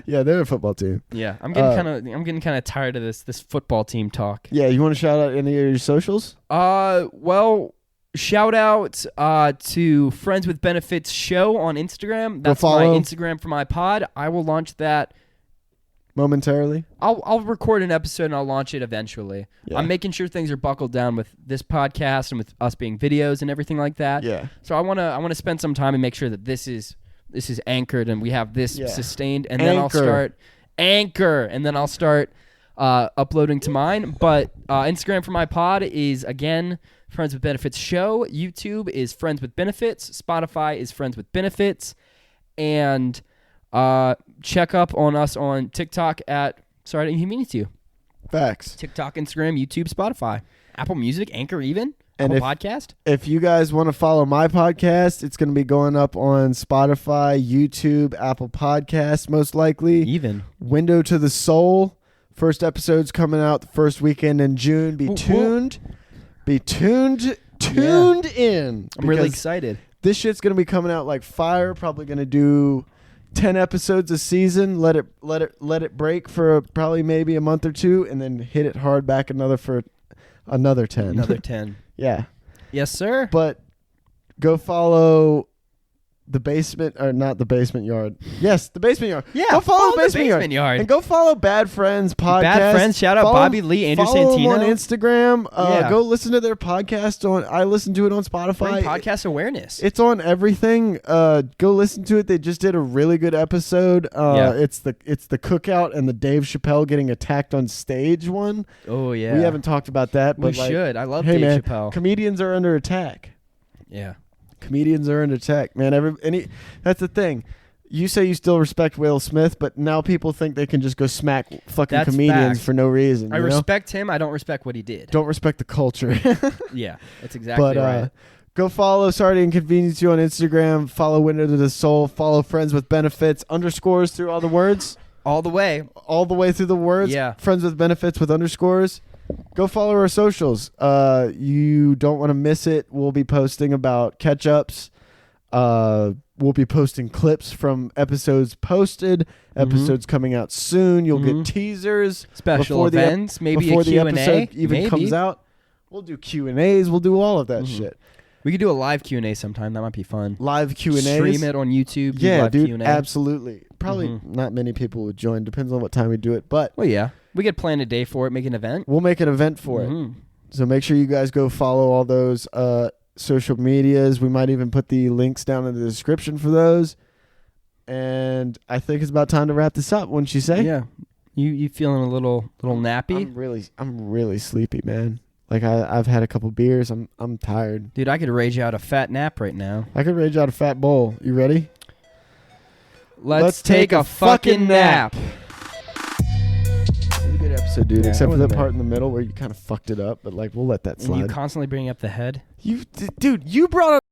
Speaker 2: Yeah, they're a football team.
Speaker 1: Yeah, I'm getting kind of tired of this football team talk.
Speaker 2: Yeah, you want to shout out any of your socials?
Speaker 1: Well, shout out to Friends with Benefits show on Instagram. That's my
Speaker 2: follow.
Speaker 1: Instagram for my pod. I will launch that
Speaker 2: Momentarily.
Speaker 1: I'll record an episode and I'll launch it eventually.
Speaker 2: Yeah.
Speaker 1: I'm making sure things are buckled down with this podcast and with us being videos and everything like that.
Speaker 2: Yeah.
Speaker 1: So I wanna spend some time and make sure that this is anchored and we have this sustained, and then I'll start uploading to mine. But Instagram for my pod is again Friends with Benefits Show. YouTube is Friends with Benefits. Spotify is Friends with Benefits, and check up on us on TikTok at Sorry I Didn't Mean to.
Speaker 2: Facts.
Speaker 1: TikTok, Instagram, YouTube, Spotify, Apple Music, Anchor, even
Speaker 2: And
Speaker 1: Apple Podcast.
Speaker 2: If you guys want to follow my podcast, it's going to be going up on Spotify, YouTube, Apple Podcasts, most likely.
Speaker 1: Even
Speaker 2: Window to the Soul. First episode's coming out the first weekend in June. Be tuned. Be tuned in.
Speaker 1: I'm really
Speaker 2: because
Speaker 1: excited.
Speaker 2: This shit's going to be coming out like fire. Probably going to do 10 episodes a season. Let it break for probably maybe a month or two, and then hit it hard back for another 10.
Speaker 1: Another 10.
Speaker 2: Yeah.
Speaker 1: Yes, sir.
Speaker 2: But go follow the basement, or not the basement yard. Yes, the basement yard.
Speaker 1: Yeah,
Speaker 2: go follow the
Speaker 1: Basement
Speaker 2: basement
Speaker 1: Yard.
Speaker 2: And go follow Bad Friends podcast.
Speaker 1: Bad Friends. Shout out Bobby Lee, Andrew
Speaker 2: follow
Speaker 1: Santino.
Speaker 2: them on Instagram.
Speaker 1: Yeah.
Speaker 2: Go listen to their podcast I listen to it on Spotify.
Speaker 1: Bring podcast awareness.
Speaker 2: It's on everything. Go listen to it. They just did a really good episode. It's the cookout and the Dave Chappelle getting attacked on stage one.
Speaker 1: Oh yeah.
Speaker 2: We haven't talked about that, but
Speaker 1: We should. I love
Speaker 2: hey,
Speaker 1: Dave
Speaker 2: man,
Speaker 1: Chappelle.
Speaker 2: Comedians are under attack.
Speaker 1: Yeah.
Speaker 2: Comedians are under attack, man. That's the thing. You say you still respect Will Smith, but now people think they can just go smack fucking
Speaker 1: That's
Speaker 2: comedians
Speaker 1: fact.
Speaker 2: for no reason.
Speaker 1: I
Speaker 2: you know?
Speaker 1: respect him. I don't respect what he did.
Speaker 2: Don't respect the culture.
Speaker 1: Yeah, that's exactly
Speaker 2: But
Speaker 1: right.
Speaker 2: go follow Sorry to Inconvenience You on Instagram. Follow Window to the Soul. Follow Friends with Benefits. Underscores through all the words.
Speaker 1: All the way.
Speaker 2: All the way through the words.
Speaker 1: Yeah.
Speaker 2: Friends with Benefits with underscores. Go follow our socials. You don't want to miss it. We'll be posting about catch-ups. We'll be posting clips from episodes posted. Episodes coming out soon. You'll get teasers.
Speaker 1: Special
Speaker 2: before the
Speaker 1: events. Maybe
Speaker 2: before
Speaker 1: a
Speaker 2: the
Speaker 1: Q&A.
Speaker 2: episode even
Speaker 1: Maybe.
Speaker 2: comes out. We'll do Q&As. We'll do all of that shit.
Speaker 1: We could do a live Q&A sometime. That might be fun.
Speaker 2: Live Q&As.
Speaker 1: Stream it on YouTube. do
Speaker 2: Yeah,
Speaker 1: live
Speaker 2: dude.
Speaker 1: Q&A.
Speaker 2: Absolutely. Probably not many people would join. Depends on what time we do it. But
Speaker 1: Well, yeah. We could plan a day for it, make an event.
Speaker 2: we'll make an event for it. So make sure you guys go follow all those social medias. We might even put the links down in the description for those. And I think it's about time to wrap this up, wouldn't you say?
Speaker 1: Yeah. You feeling a little nappy?
Speaker 2: I'm really sleepy, man. Like I've had a couple beers. I'm tired.
Speaker 1: Dude, I could rage out a fat nap right now.
Speaker 2: I could rage out a fat bowl. You ready?
Speaker 1: Let's take a fucking nap.
Speaker 2: It was a good episode, dude.
Speaker 1: Yeah,
Speaker 2: Except
Speaker 1: it
Speaker 2: for
Speaker 1: was
Speaker 2: the
Speaker 1: a
Speaker 2: part in the middle where you kind of fucked it up, but like we'll let that
Speaker 1: And you
Speaker 2: slide.
Speaker 1: constantly bring up the head.
Speaker 2: Dude, you brought up